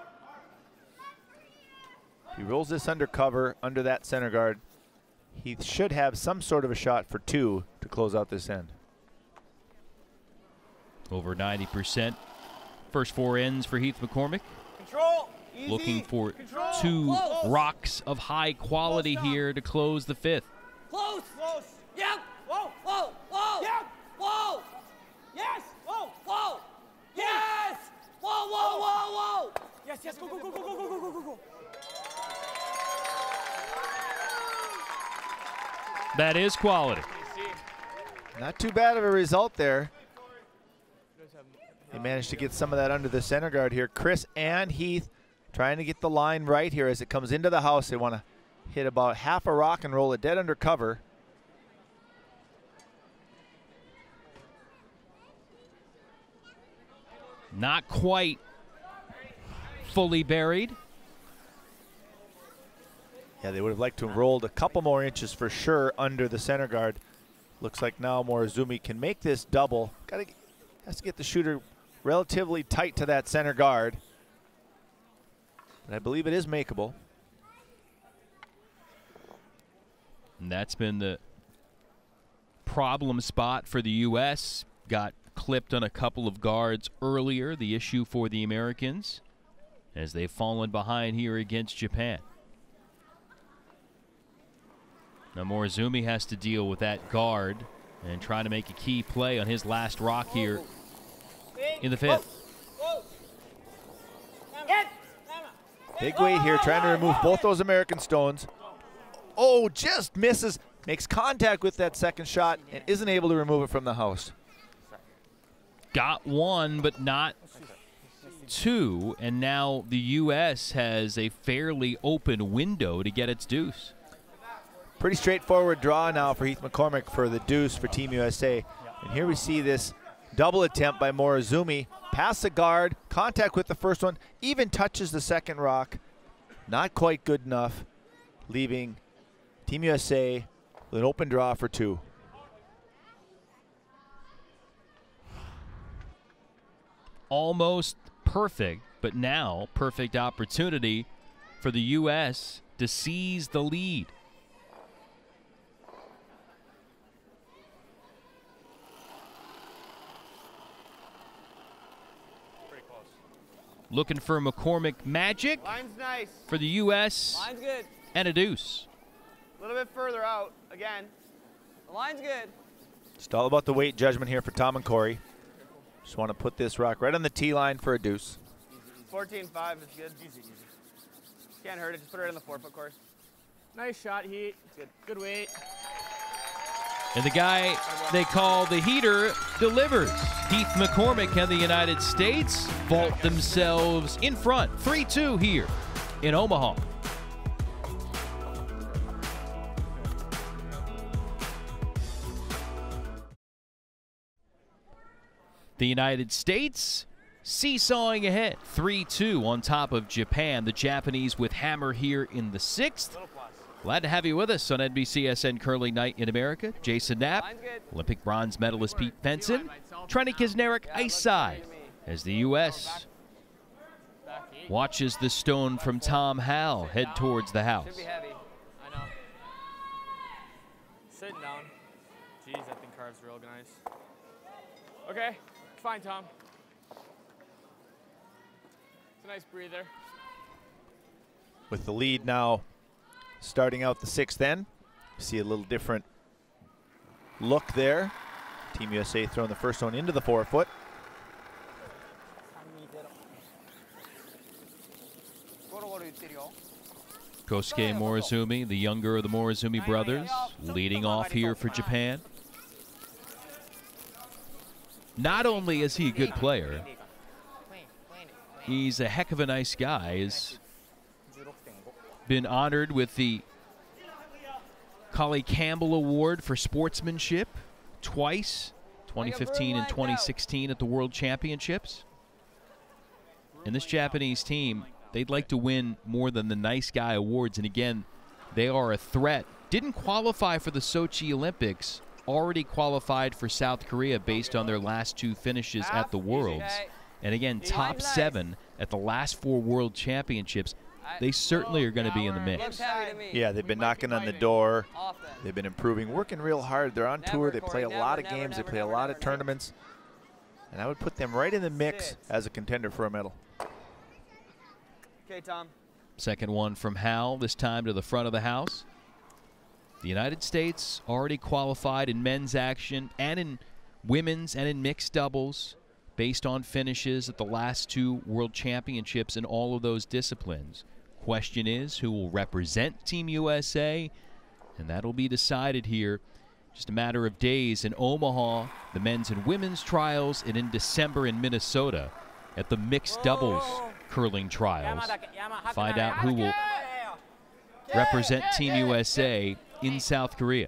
He rolls this under cover, under that center guard. He should have some sort of a shot for 2 to close out this end. Over 90%. First 4 ends for Heath McCormick. Control. Easy. Looking for Control. 2 Close. rocks of high quality here to close the 5th. Close. Close. Yep. Whoa. Whoa. Whoa. Yep. Whoa. Yes. Whoa. Whoa. Yes. Whoa. Whoa. Whoa. Whoa. Yes. Yes. Go. Go. Go. Go. Go. Go. Go. Go. Go. That is quality. Not too bad of a result there. They managed to get some of that under the center guard here. Chris and Heath trying to get the line right here as it comes into the house. They want to hit about half a rock and roll it dead under cover. Not quite fully buried. Yeah, they would have liked to have rolled a couple more inches for sure under the center guard. Looks like now Morizumi can make this double. Has to get the shooter relatively tight to that center guard. But I believe it is makeable. And that's been the problem spot for the U.S. Got clipped on a couple of guards earlier, the issue for the Americans, as they've fallen behind here against Japan. Now Morizumi has to deal with that guard and try to make a key play on his last rock here in the 5th. Big weight here, trying to remove both those American stones. Oh, just misses. Makes contact with that second shot and isn't able to remove it from the house. Got 1, but not 2, and now the U.S. has a fairly open window to get its deuce. Pretty straightforward draw now for Heath McCormick for the deuce for Team USA. And here we see this double attempt by Morizumi. Past the guard, contact with the first one, even touches the second rock. Not quite good enough, leaving Team USA with an open draw for 2. Almost perfect, but now perfect opportunity for the U.S. to seize the lead. Looking for McCormick magic. Line's nice. For the U.S. Line's good. And a deuce. A little bit further out again. The line's good. Just all about the weight judgment here for Tom and Corey. Just want to put this rock right on the tee line for a deuce. 14-5 is good. Can't hurt it. Just put it in the 4-foot course. Nice shot, Heat. Good. Good weight. And the guy they call the heater delivers. Heath McCormick and the United States vault themselves in front, 3-2 here in Omaha. The United States seesawing ahead, 3-2 on top of Japan. The Japanese with hammer here in the 6th. Glad to have you with us on NBCSN Curling Night in America. Jason Knapp, Olympic bronze medalist Pete Benson, Trenny Kisnerick ice side, as the U.S. Watches the stone from Tom Howell head towards the house. Should be heavy. I know. Sitting down. Jeez, that thing carves real nice. Okay, fine, Tom. It's a nice breather. With the lead now starting out the 6th end, see a little different look there. Team USA throwing the first one into the 4-foot. Kosuke Morizumi, the younger of the Morizumi brothers, leading off here for Japan. Not only is he a good player, he's a heck of a nice guy. He's been honored with the Collie Campbell Award for sportsmanship twice, 2015 and 2016 at the World Championships. And this Japanese team, they'd like to win more than the Nice Guy Awards, and again, they are a threat. Didn't qualify for the Sochi Olympics, already qualified for South Korea based on their last 2 finishes at the Worlds. And again, top 7 at the last 4 World Championships. They certainly are going to be in the mix. Yeah, they've been knocking on the door. They've been improving, working real hard. They're on tour. They play a lot of games. They play a lot of tournaments. And I would put them right in the mix as a contender for a medal. Okay, Tom. Second one from Howell, this time to the front of the house. The United States already qualified in men's action and in women's and in mixed doubles based on finishes at the last 2 World Championships in all of those disciplines. Question is, who will represent Team USA? And that'll be decided here just a matter of days in Omaha, the men's and women's trials, and in December in Minnesota at the mixed doubles curling trials. Find out who will represent Team USA in South Korea.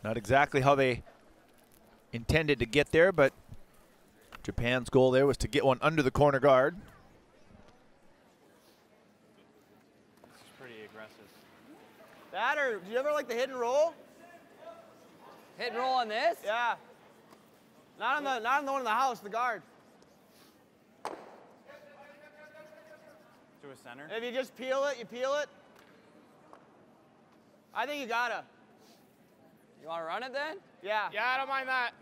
Not exactly how they intended to get there, but Japan's goal there was to get one under the corner guard. This is pretty aggressive. That, or do you ever like the hit and roll? Hit and roll on this? Yeah. Not on the one in the house, the guard. To a center? If you just peel it, you peel it. I think you gotta. You want to run it then? Yeah. Yeah, I don't mind that.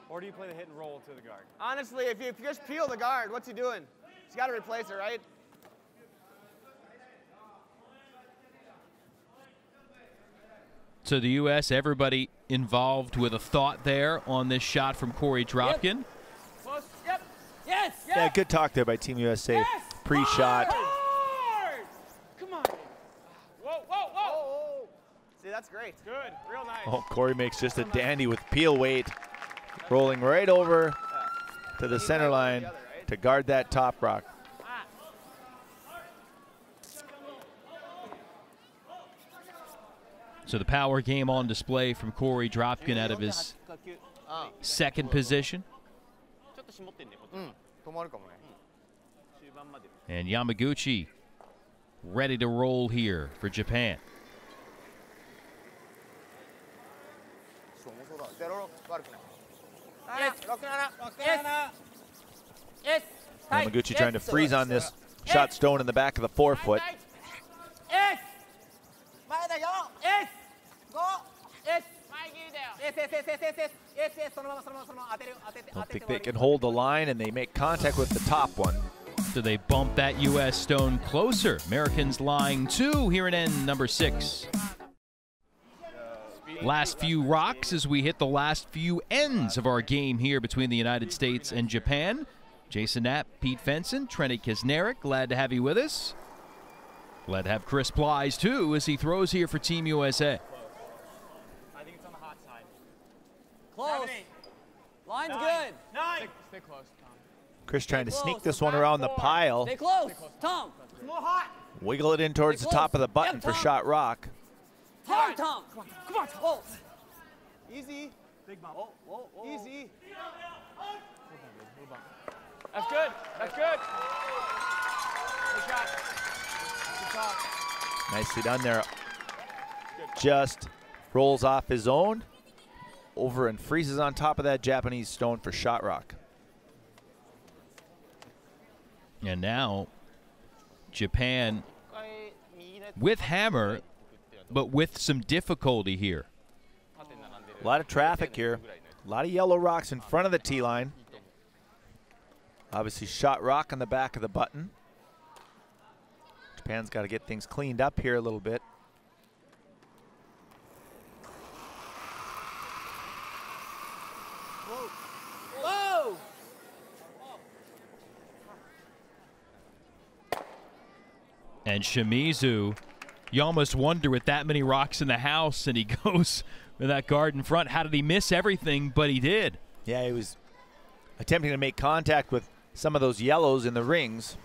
Or do you play the hit and roll to the guard? Honestly, if you just peel the guard, what's he doing? He's got to replace it, right? So the U.S., everybody involved with a thought there on this shot from Corey Dropkin. Yep. Close. Yep. Yes. Yeah, good talk there by Team USA. Yes. Pre-shot. Come on. Whoa, whoa, whoa. See, that's great. Good. Real nice. Oh, Corey makes just a dandy with peel weight. Rolling right over to the center line to guard that top rock. So the power game on display from Corey Dropkin out of his second position. And Yamaguchi ready to roll here for Japan. Yamaguchi trying to freeze on this shot stone in the back of the 4-foot. Don't think they can hold the line, and they make contact with the top one. Do they bump that U.S. stone closer? Americans lying 2 here in end number 6. Last few rocks as we hit the last few ends of our game here between the United States and Japan. Jason Knapp, Pete Fenson, Trenny Kisnerick, glad to have you with us. Glad to have Chris Plies, too, as he throws here for Team USA. I think it's on the hot side. Close. Line's good. 9. Stay close, Tom. Chris trying to sneak this one around the pile. Stay close. Tom. It's more hot. Wiggle it in towards the top of the button for shot rock. Hard, Tom. Come on, come on, Tom. Easy. Big bump. Easy. That's good. That's good. Nicely done there. Just rolls off his own, over and freezes on top of that Japanese stone for shot rock. And now Japan with hammer, but with some difficulty here. A lot of traffic here. A lot of yellow rocks in front of the tee line. Obviously shot rock on the back of the button. Japan's got to get things cleaned up here a little bit. Whoa! And Shimizu, you almost wonder with that many rocks in the house, and he goes with that guard in front. How did he miss everything? But he did. Yeah, he was attempting to make contact with some of those yellows in the rings.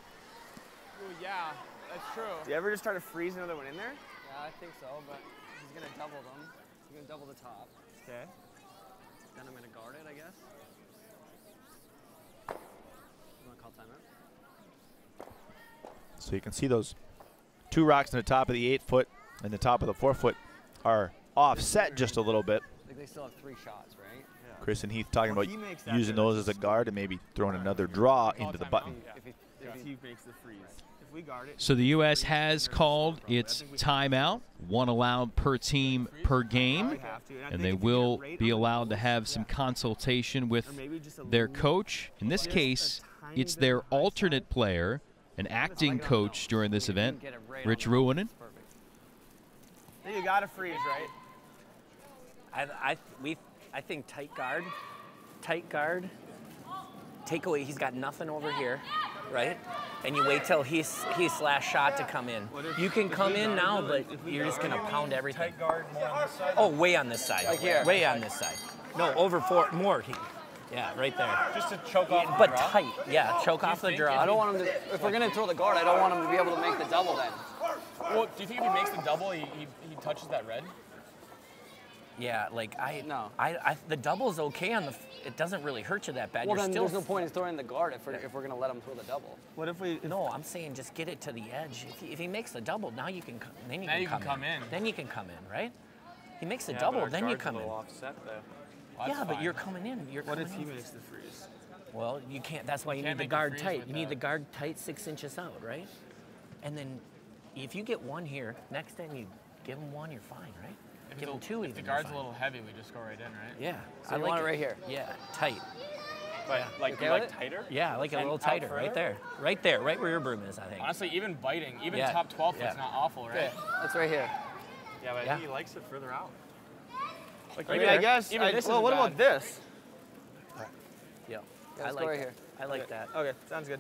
Ooh, yeah, that's true. Do you ever just try to freeze another one in there? Yeah, I think so, but he's going to double them. He's going to double the top. Okay. Then I'm going to guard it, I guess. You want to call timeout? So you can see those two rocks on the top of the 8-foot and the top of the 4-foot are offset just a little bit. I think they still have 3 shots, right? Yeah. Chris and Heath talking about using those as a guard and maybe throwing another draw into the button. If he makes the freeze. If we guard it. So the U.S. has called its timeout, 1 allowed per team per game, and they will be allowed to have some consultation with their coach. In this case, it's their alternate player, an acting coach during this event, Rich Ruonen. You got to freeze, right? I think tight guard, take away, he's got nothing over here, right? And you wait till he's last shot to come in. You can come in now, but you're just gonna pound everything. Tight guard more on this side? Oh, way on this side. Like here? Way on this side. No, over 4, more. Yeah, right there. Just to choke off but the draw? tight, yeah, choke off the draw. I don't want him to, if we're going to throw the guard, I don't want him to be able to make the double then. Well, do you think if he makes the double, he touches that red? Yeah, like No. the double's okay on the. It doesn't really hurt you that bad. Well, You're then still there's no point in throwing the guard if we're going to let him throw the double. What if we? No, I'm saying just get it to the edge. If he makes the double, now you can. Then you Now can you come can come in. Then you can come in, right? He makes the double, then you come in. Offset though. Yeah, but you're coming in. What if he makes the freeze? Well, you can't. That's why you need the guard tight. You need the guard tight 6 inches out, right? And then, if you get 1 here, next time you give him 1, you're fine, right? Give him 2 even. If the guard's a little heavy, we just go right in, right? Yeah. So you want it right here? Yeah, tight. But like tighter? Yeah, like a little tighter, right there. Right there, right where your broom is, I think. Honestly, even biting, even Yeah. top 12 foot's Yeah. not awful, right? Okay, that's right here. Yeah, but Yeah. he likes it further out. Like I mean, I guess. Even this well, what bad. about this? Yeah. Yeah, I let's like go right that. here. I like that. Okay, sounds good.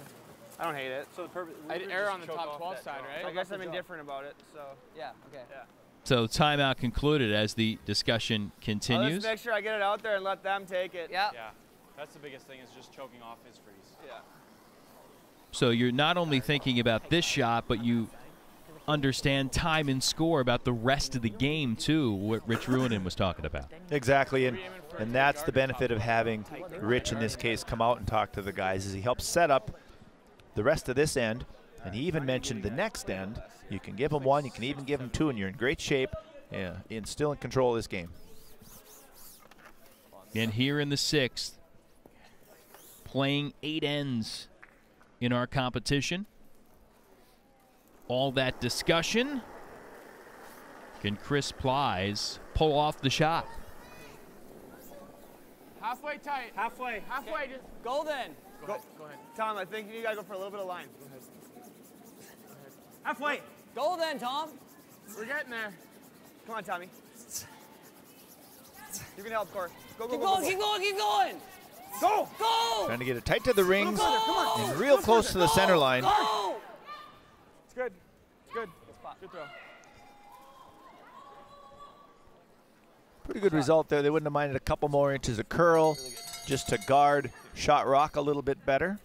I don't hate it. So the purpose. I'd err on the top 12 side, right? I guess I'm indifferent about it. So. Yeah. Okay. Yeah. So timeout concluded as the discussion I'll continues. just make sure I get it out there and let them take it. Yeah. Yeah. That's the biggest thing is just choking off his freeze. Yeah. So you're not only thinking about this shot, but you understand time and score about the rest of the game too, what Rich Ruonen was talking about. Exactly, and that's the benefit of having Rich in this case come out and talk to the guys, is he helps set up the rest of this end, and he even mentioned the next end. You can give him 1, you can even give him 2, and you're in great shape and still in control of this game. And here in the 6th, playing 8 ends in our competition. All that discussion. Can Chris Plies pull off the shot? Halfway tight. Halfway. Halfway. Just Go then. go ahead. Tom, I think you gotta go for a little bit of line. Halfway. Go then, Tom. We're getting there. Come on, Tommy. You can help, Cor. Go, go, Keep go, going, go, keep going, keep going. Go! Go! Trying to get it tight to the rings Go! and real close to the center line. Go! It's good. It's good. Good throw. Pretty good result there. They wouldn't have minded a couple more inches of curl just to guard shot rock a little bit better.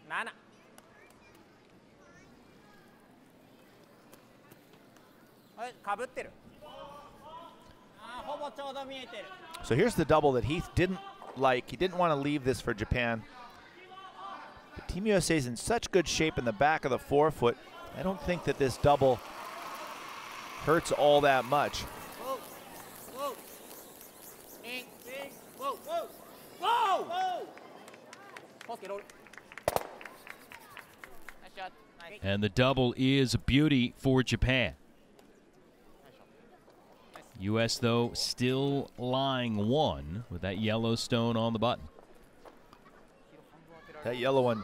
Nana. So here's the double that Heath didn't like. He didn't want to leave this for Japan. But Team USA is in such good shape in the back of the forefoot. I don't think that this double hurts all that much. Whoa. Whoa. Ding. Ding. Whoa. Whoa. Whoa. Whoa. Nice shot. Nice. And the double is a beauty for Japan. U.S., though, still lying 1 with that yellow stone on the button. That yellow one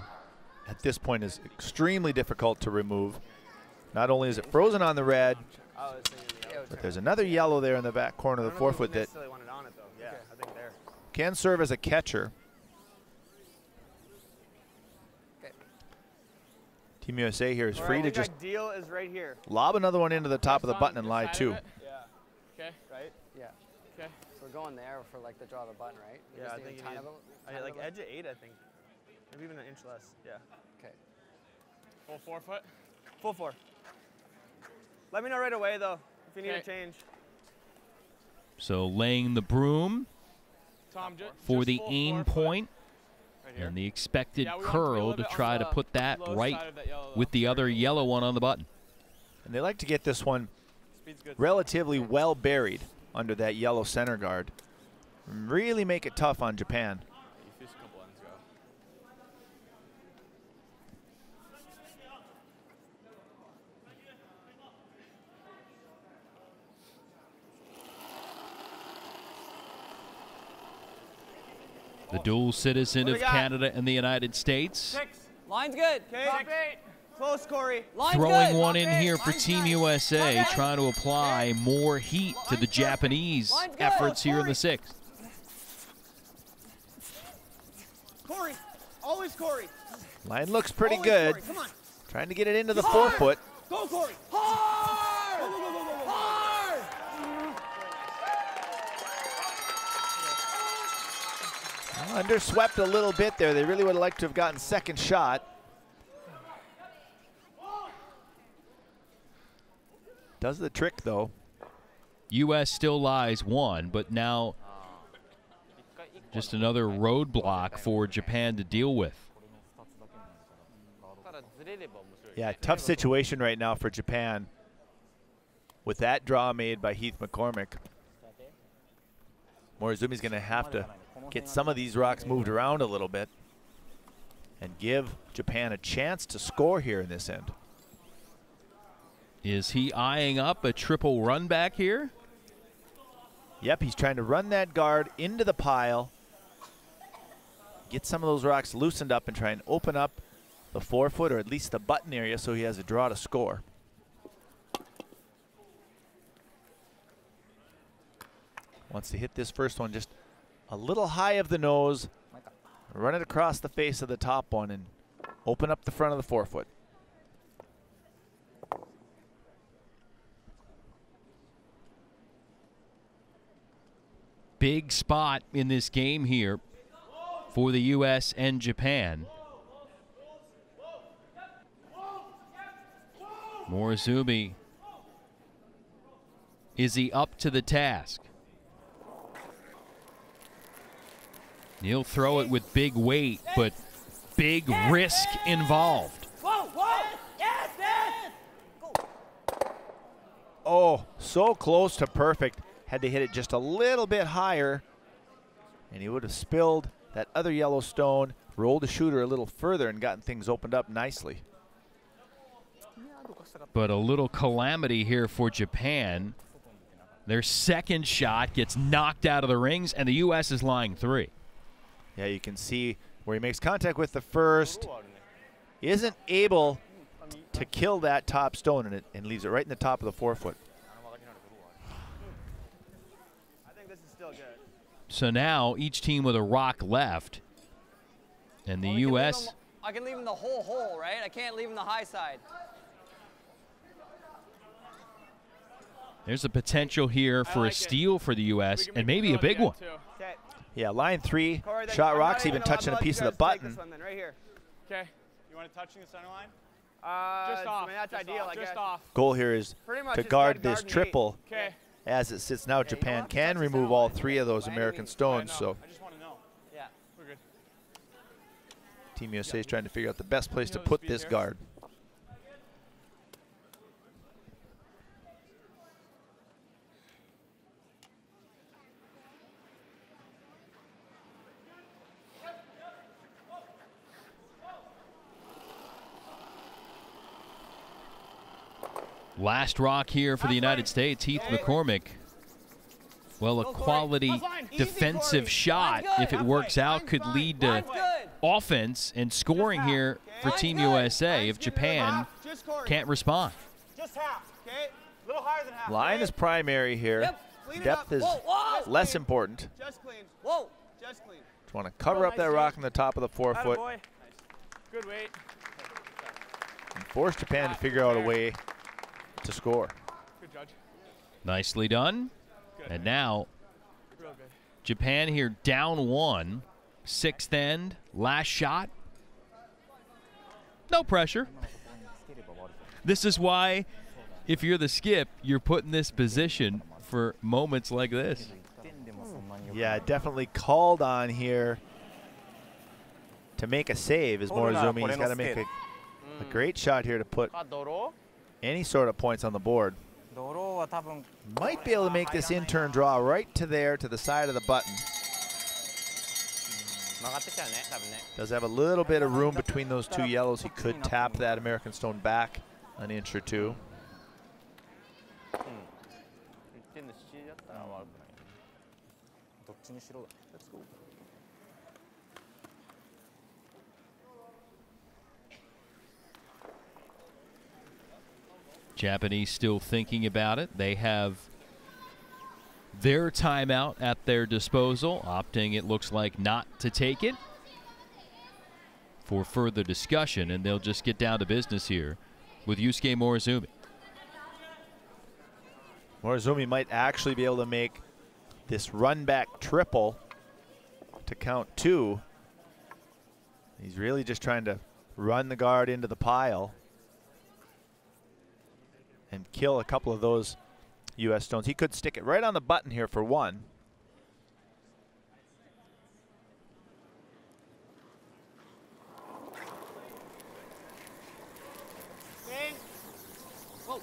at this point is extremely difficult to remove. Not only is it frozen on the red, but there's another yellow there in the back corner of the forefoot that can serve as a catcher. Team USA here is free to just deal is right here. lob another one into the top of the button and lie 2. Okay. Right? Yeah. Okay. So we're going there for like the draw of the button, right? Yeah, I think you need like edge of 8, I think. Maybe even an inch less. Yeah. Okay. Full forefoot? Full 4. Let me know right away, though, if you need a change. So laying the broom Tom, for the aim point and the expected curl to try to put that right with the other yellow one on the button. And they like to get this one relatively well buried under that yellow center guard. Really make it tough on Japan. The dual citizen of Canada and the United States. 6. Line's good. Okay. Top 8. Close, Corey. Line's Throwing good. one in here for Team USA, trying to apply more heat to the Japanese efforts here in the 6th. Corey. Always Corey. Line looks pretty Always good. Corey. Come on. Trying to get it into the forefoot. Go, Corey. Hard. Go, go, go, go, go, go. Hard. Underswept a little bit there. They really would have liked to have gotten second shot. Does the trick, though. U.S. still lies 1, but now just another roadblock for Japan to deal with. Yeah, tough situation right now for Japan with that draw made by Heath McCormick. Morizumi's going to have to get some of these rocks moved around a little bit and give Japan a chance to score here in this end. Is he eyeing up a triple run back here? Yep, he's trying to run that guard into the pile, get some of those rocks loosened up and try and open up the forefoot or at least the button area so he has a draw to score. Wants to hit this first one just a little high of the nose, run it across the face of the top one and open up the front of the forefoot. Big spot in this game here for the U.S. and Japan. Morizumi, is he up to the task? He'll throw it with big weight, but big risk involved. Whoa, whoa. Yes, yes. Oh, so close to perfect. Had to hit it just a little bit higher, and he would have spilled that other yellow stone, rolled the shooter a little further, and gotten things opened up nicely. But a little calamity here for Japan. Their second shot gets knocked out of the rings, and the U.S. is lying 3. Yeah, you can see where he makes contact with the first. Isn't able to kill that top stone, and leaves it right in the top of the forefoot. I think this is still good. So now each team with a rock left, and the U.S. I can leave him the whole hole, right? I can't leave him the high side. There's a potential here for a steal for the U.S. and maybe a big one. Yeah, line 3, Corey, shot rocks, even touching a piece of the button. Right here. Okay. You want it touching the center line? Just off. I mean, that's ideal, I guess. Just off. Goal here is to guard this triple. Okay. As it sits now, Japan can remove all 3 of those American stones. So I just want to know. Team USA is trying to figure out the best place to put this guard. Last rock here for the United States, Heath McCormick. Well, a quality defensive shot, if it works out, could lead to offense and scoring here for Team USA if Japan can't respond. Just half, okay? A little higher than half. Line is primary here. Depth is less important. Just clean. Whoa. Just clean. Just want to cover up that rock on the top of the forefoot Good weight. and force Japan to figure out a way to score. Good judge. Nicely done. And now Japan here down 1, 6th end, last shot. No pressure. This is why, if you're the skip, you're put in this position for moments like this. Yeah, definitely called on here to make a save is Morozumi. He's got to make a great shot here to put any sort of points on the board. Might be able to make this in-turn draw right to there, to the side of the button. Does have a little bit of room between those two yellows. He could tap that American stone back an inch or two. Japanese still thinking about it. They have their timeout at their disposal, opting, it looks like, not to take it for further discussion, and they'll just get down to business here with Yusuke Morozumi. Morozumi might actually be able to make this run back triple to count 2. He's really just trying to run the guard into the pile and kill a couple of those U.S. stones. He could stick it right on the button here for 1.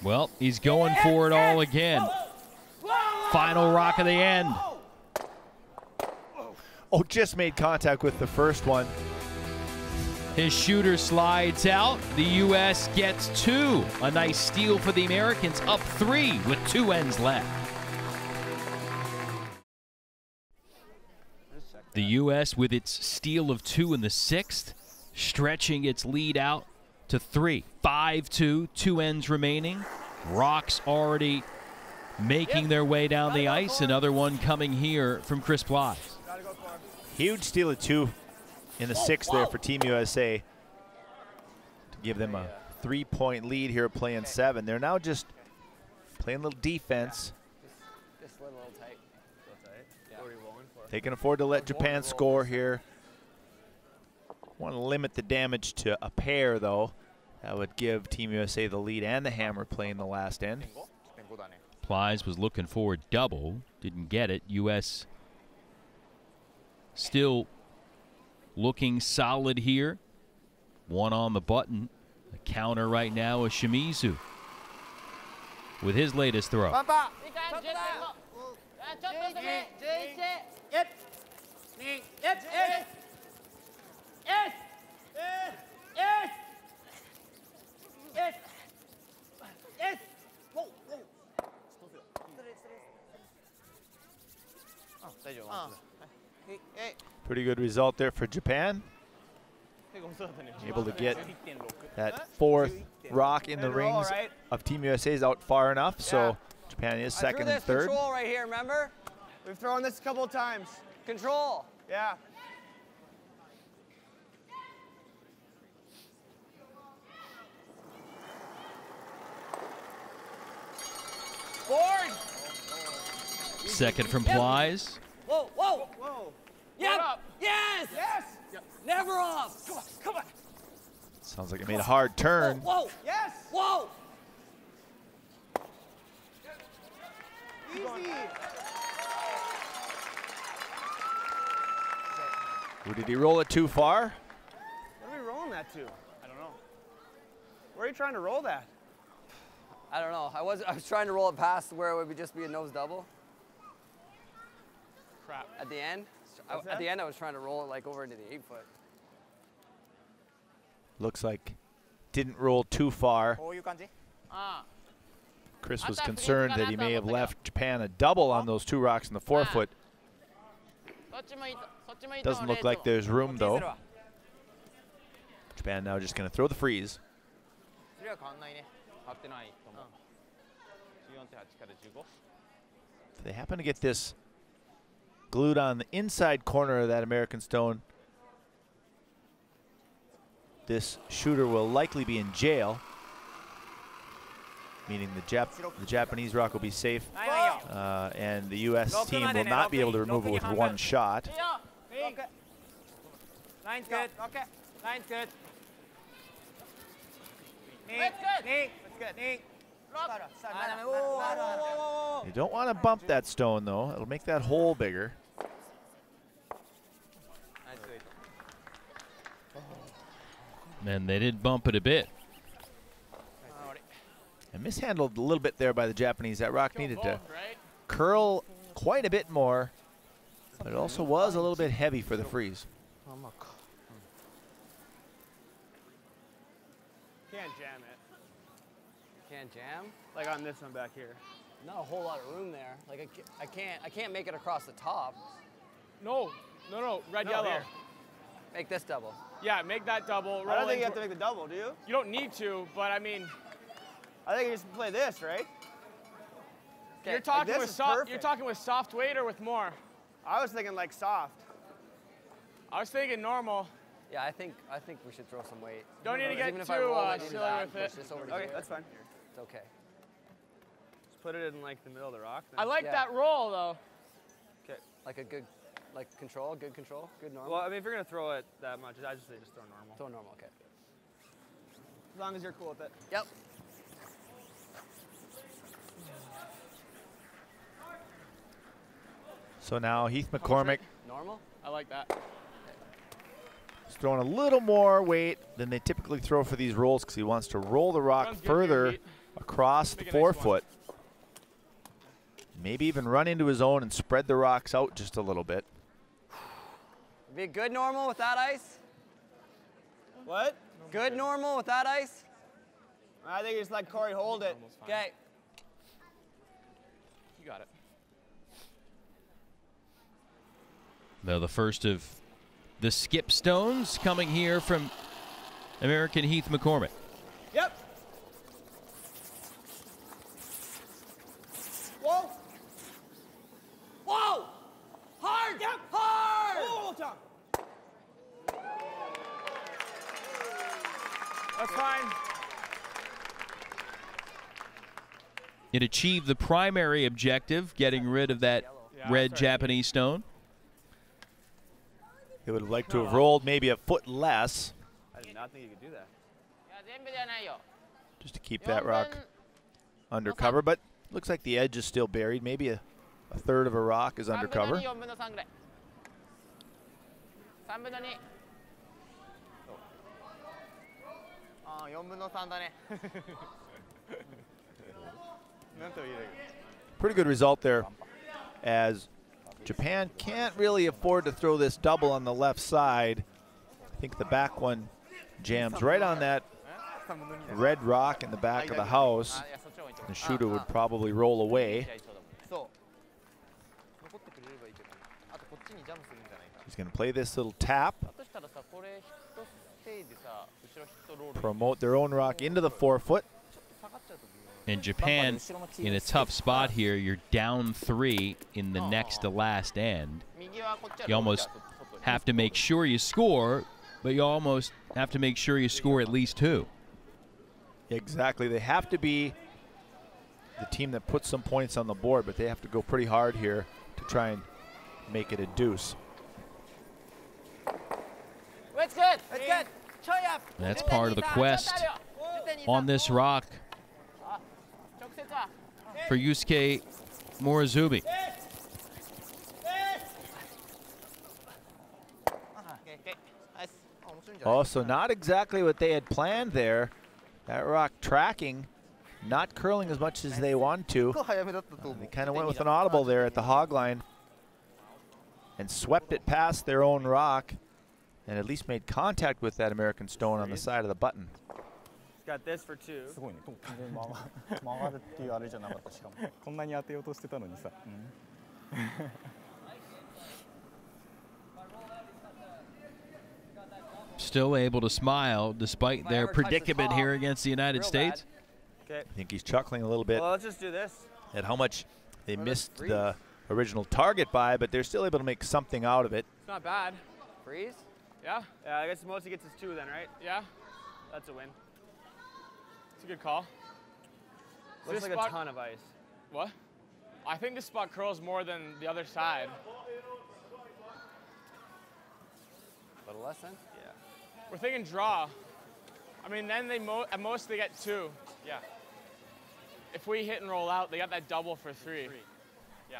Well, he's going for it all again. Final rock of the end. Oh, just made contact with the first one. His shooter slides out. The U.S. gets 2. A nice steal for the Americans, up 3 with 2 ends left. The U.S. with its steal of 2 in the 6th, stretching its lead out to 3. 5-2, 2 ends remaining. Rocks already making their way down the ice. Another one coming here from Chris Plies. Huge steal of 2 in the 6th there for Team USA to give them a 3-point lead here playing 7. They're now just playing a little defense. They can afford to let Japan score here. Want to limit the damage to a pair, though. That would give Team USA the lead and the hammer playing the last end. Plies was looking for a double, didn't get it. U.S. still looking solid here. 1 on the button. The counter right now is Shimizu with his latest throw. Pretty good result there for Japan. Able to get that 4th rock in the rings of Team USA's out far enough, so Japan is 2nd and 3rd. Control right here, remember? We've thrown this a couple of times. Control. Yeah. Board. Second from Plies. Whoa, whoa. Whoa. Yep. Yes. Yes. Never off. Come on, come on. Sounds like it made a hard turn. Whoa, whoa. Yes. Whoa. Easy. Ooh, did he roll it too far? What are we to? I don't know. Where are you trying to roll that? I don't know. I was trying to roll it past where it would just be a nose double. Crap. At the end, What's at that? the end, I was trying to roll it like over into the 8-foot. Looks like didn't roll too far. こういう感じ? Chris was concerned that he may have left Japan a double on those 2 rocks in the 4-foot. Doesn't look like there's room though. Japan now just going to throw the freeze. If they happen to get this glued on the inside corner of that American stone, this shooter will likely be in jail, meaning the Japanese rock will be safe, and the U.S. team will not be able to remove it with 1 shot. Okay. Line's good. Okay. Line's good. That's good. That's good. You don't want to bump that stone though. It'll make that hole bigger. And they did bump it a bit. And mishandled a little bit there by the Japanese. That rock needed to curl quite a bit more, but it also was a little bit heavy for the freeze. Can't jam it. Can't jam? Like on this one back here. Not a whole lot of room there. Like I can't make it across the top. No, red, No, yellow. here. Make this double. Yeah, make that double. I don't think you have to make the double, do you? You don't need to, but I mean. I think you just play this, right? You're talking like with this is soft. perfect. You're talking with soft weight or with more. I was thinking like soft. I was thinking normal. Yeah, I think we should throw some weight. Don't need to get Even if too I roll it into silly that, with it. push this over to Okay, here. that's fine. It's okay. Just put it in like the middle of the rock. Then. I like that roll though. Okay. Like a good, good control, good normal. Well, I mean, if you're gonna throw it that much, I just say just throw normal. Throw normal, okay. As long as you're cool with it. Yep. So now Heath McCormick Normal? I like that. is throwing a little more weight than they typically throw for these rolls because he wants to roll the rock Sounds good further here, Pete. across the Make a nice 4-foot. Maybe even run into his own and spread the rocks out just a little bit. Be good normal with that ice? What? Good normal with that ice? I think you just let Corey hold it. Okay. You got it. Now the first of the skip stones coming here from American Heath McCormick. Yep. Whoa. Whoa! Hard! Yep. Hard! Oh, Tom. That's fine. It achieved the primary objective, getting rid of that red Japanese stone. He would have liked to have rolled maybe a foot less I did not think you could do that. just to keep that rock under cover, but looks like the edge is still buried. Maybe a third of a rock is under cover. 4分の3だね。 Pretty good result there, as Japan can't really afford to throw this double on the left side. I think the back one jams right on that red rock in the back of the house. The shooter would probably roll away. He's going to play this little tap, promote their own rock into the 4-foot. And Japan in a tough spot here. You're down 3 in the next to last end. You almost have to make sure you score, but you almost have to make sure you score at least 2. Exactly. They have to be the team that puts some points on the board, but they have to go pretty hard here to try and make it a deuce. That's good. That's good. That's part of the quest on this rock for Yusuke Morozumi. Also, not exactly what they had planned there. That rock tracking, not curling as much as they want to. They kind of went with an audible there at the hog line and swept it past their own rock and at least made contact with that American stone on the side of the button. Got this for 2. Still able to smile despite their predicament here against the United States. Okay. I think he's chuckling a little bit Well, let's just do this. at how much they missed the original target by, but they're still able to make something out of it. It's not bad. Freeze? Yeah? Yeah, I guess the most he gets is 2 then, right? Yeah? That's a win. It's a good call. Looks This like spot- a ton of ice. What? I think this spot curls more than the other side. A little less then? Yeah. We're thinking draw. I mean, then they at most they get 2. Yeah. If we hit and roll out, they got that double for 3. Yeah.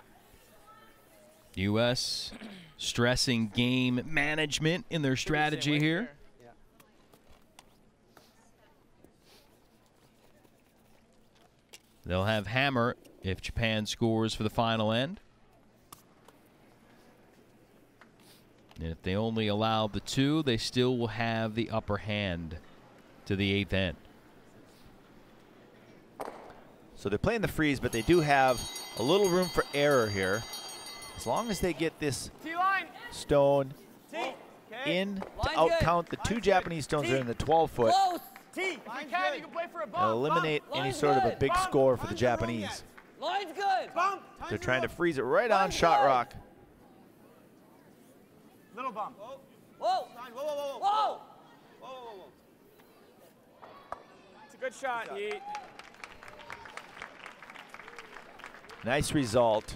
U.S. stressing game management in their strategy here. Yeah. They'll have hammer if Japan scores for the final end. And if they only allow the 2, they still will have the upper hand to the 8th end. So they're playing the freeze, but they do have a little room for error here. As long as they get this stone in to outcount the 2 Japanese stones that are in the 12-foot, they'll eliminate any sort of a big score for the Japanese. Line's good. Bump. They're trying to freeze it right on shot rock. Little bump. Whoa. Whoa. Whoa, whoa, whoa. Whoa. It's a good shot, Yeet. Nice result.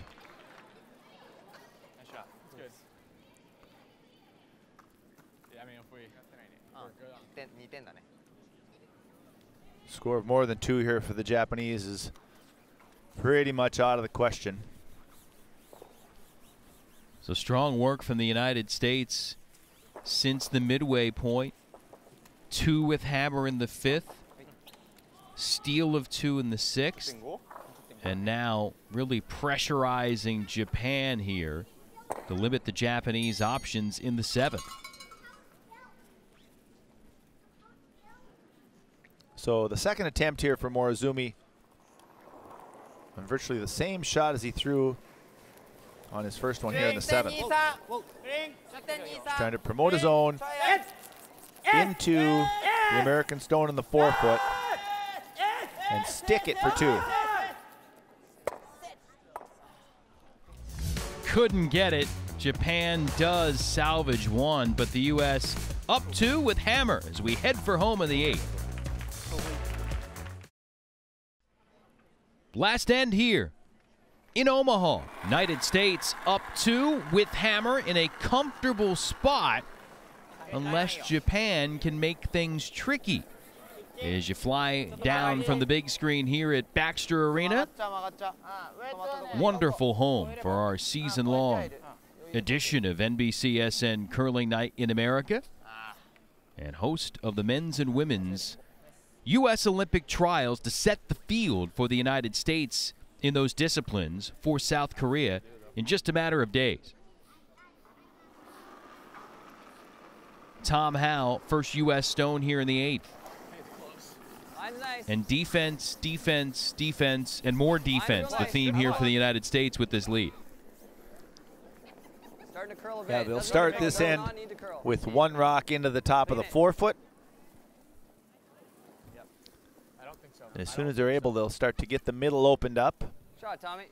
Nice shot. It's good. Yeah, I mean, if we... Score of more than 2 here for the Japanese is pretty much out of the question. So strong work from the United States since the midway point. 2 with hammer in the 5th. Steal of 2 in the 6th. And now really pressurizing Japan here to limit the Japanese options in the 7th. So the second attempt here for Morozumi on virtually the same shot as he threw on his first one here in the 7th. He's trying to promote his own into the American stone in the 4-foot and stick it for 2. Couldn't get it. Japan does salvage 1, but the U.S. up 2 with hammer as we head for home in the 8th. Last end here in Omaha. United States up 2 with hammer in a comfortable spot unless Japan can make things tricky. As you fly down from the big screen here at Baxter Arena. Wonderful home for our season-long edition of NBCSN Curling Night in America and host of the men's and women's U.S. Olympic trials to set the field for the United States in those disciplines for South Korea in just a matter of days. Tom Howe, first U.S. stone here in the 8th. And defense, defense, defense, and more defense, the theme here for the United States with this lead. Starting to curl a bit. Yeah, they'll start this end with 1 rock into the top of the 4-foot. And as soon as they're able, they'll start to get the middle opened up. Shot, Tommy.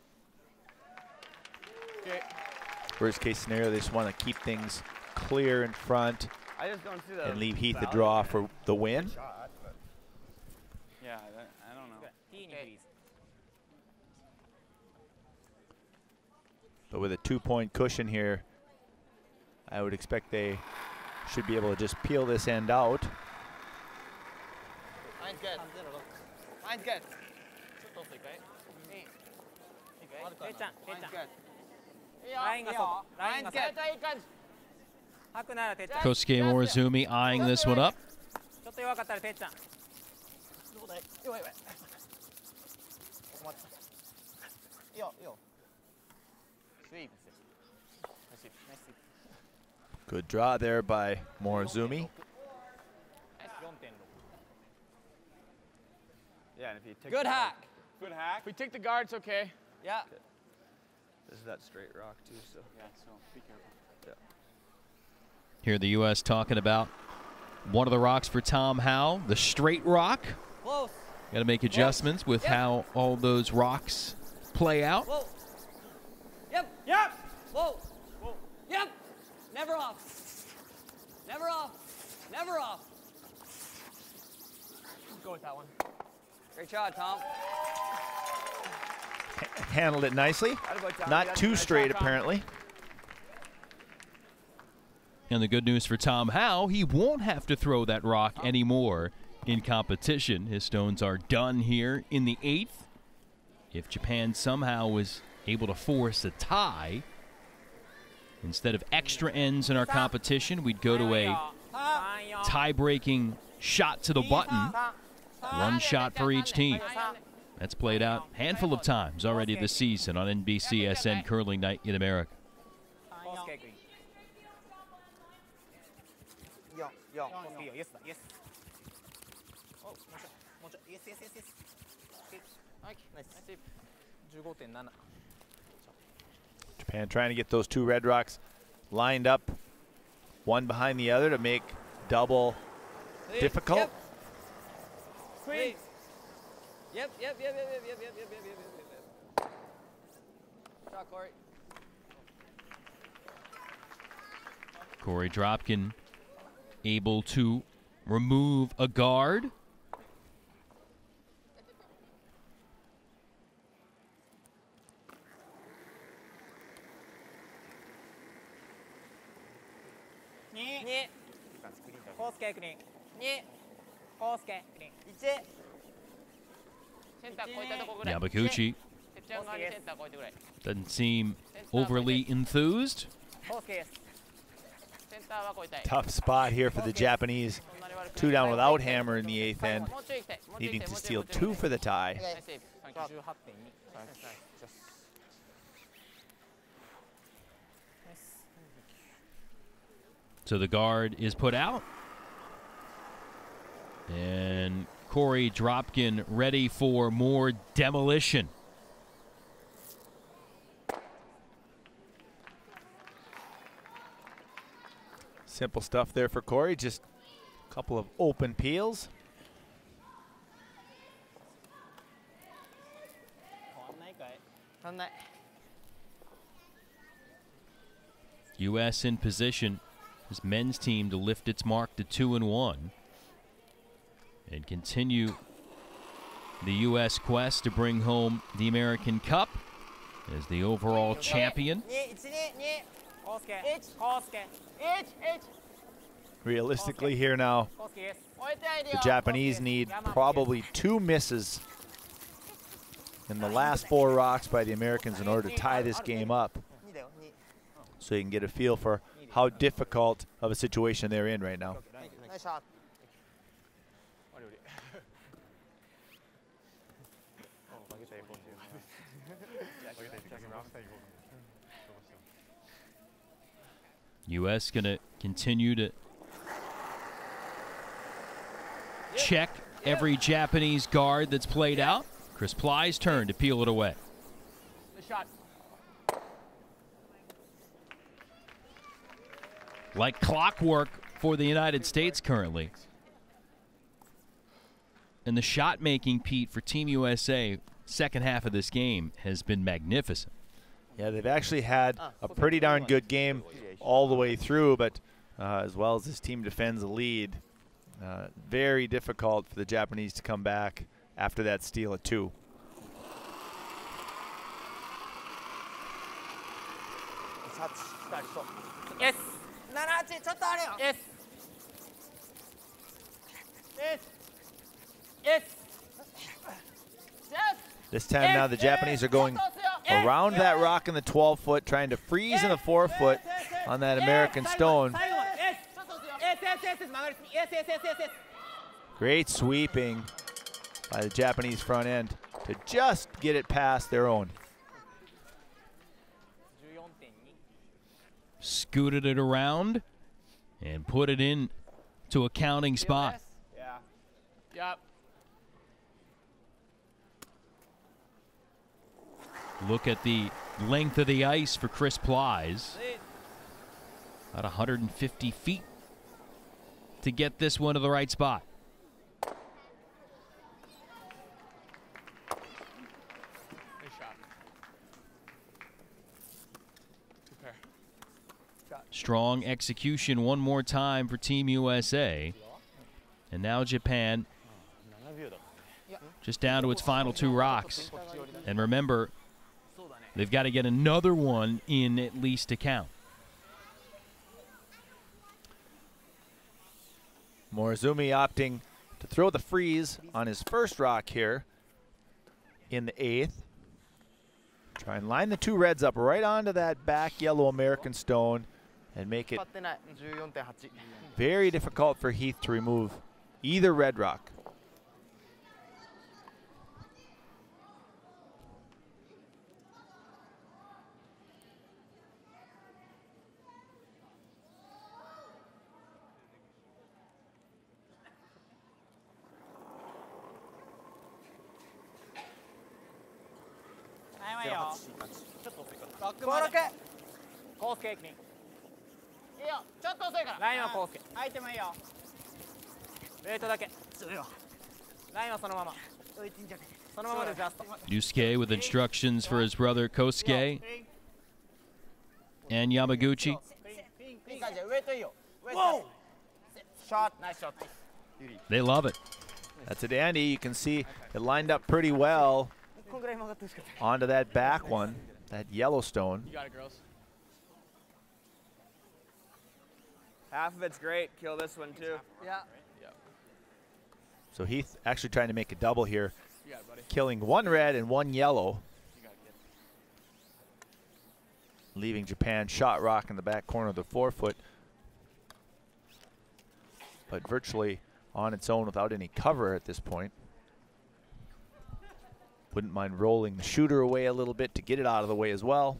Okay. Worst case scenario, they just want to keep things clear in front I just don't see the and leave Heath the draw for the win. Yeah, I don't know. But with a 2-point cushion here, I would expect they should be able to just peel this end out. Line's good. Line's good. Line's good. Kosuke Morozumi eyeing this one up. Good draw there by Morozumi. Yeah, and if you take Good hack. Good hack. If we take the guard, it's okay. Yeah. This is that straight rock too, so. Yeah, so be careful. Yeah. Here the U.S. talking about one of the rocks for Tom Howe, the straight rock. Close. Got to make adjustments with how all those rocks play out. Whoa. Yep. Yep. Whoa. Whoa. Yep. Never off. Never off. Never off. Go with that one. Great shot, Tom. Handled it nicely. Not too straight, apparently. And the good news for Tom Howe, he won't have to throw that rock anymore in competition. His stones are done here in the 8th. If Japan somehow was able to force a tie, instead of extra ends in our competition, we'd go to a tie-breaking shot to the button. One shot for each team. That's played out a handful of times already this season on NBCSN Curling Night in America. Japan trying to get those two red rocks lined up, one behind the other to make double difficult. Yep. Yep. Shot, Corey. Corey Dropkin able to remove a guard. Yamaguchi doesn't seem overly enthused. Tough spot here for the Japanese. 2 down without hammer in the 8th end, needing to steal 2 for the tie. So the guard is put out. And Corey Dropkin ready for more demolition. Simple stuff there for Corey, just a couple of open peels. U.S. in position, his men's team to lift its mark to 2-1 and continue the U.S. quest to bring home the American Cup as the overall champion. Realistically here now, the Japanese need probably 2 misses in the last 4 rocks by the Americans in order to tie this game up, so you can get a feel for how difficult of a situation they're in right now. Nice shot. U.S. going to continue to check every Japanese guard that's played out. Chris Ply's turn to peel it away. The shot. Like clockwork for the United States currently. And the shot making, Pete, for Team USA, second half of this game has been magnificent. Yeah, they've actually had a pretty darn good game all the way through, but as well as this team defends the lead, very difficult for the Japanese to come back after that steal at 2. Yes. Yes. Yes. Yes. Yes. This time now the Japanese are going around that rock in the 12-foot, trying to freeze in the 4-foot on that American stone. Great sweeping by the Japanese front end to just get it past their own. Scooted it around and put it in to a counting spot. Yeah. Yep. Look at the length of the ice for Chris Plies. About 150 feet to get this one to the right spot. Strong execution one more time for Team USA. And now Japan just down to its final 2 rocks. And remember, they've got to get another one in at least to count. Morizumi opting to throw the freeze on his first rock here in the 8th. Try and line the 2 reds up right onto that back yellow American stone and make it very difficult for Heath to remove either red rock. Yusuke with instructions for his brother Kosuke and Yamaguchi. They love it. That's it, Andy. You can see it lined up pretty well onto that back one, that Yellowstone. You got it, girls. Half of it's great. Kill this one too. Yeah. So Heath actually trying to make a double here, You got it, buddy. killing 1 red and 1 yellow, leaving Japan shot rock in the back corner of the 4-foot, but virtually on its own without any cover at this point. Wouldn't mind rolling the shooter away a little bit to get it out of the way as well.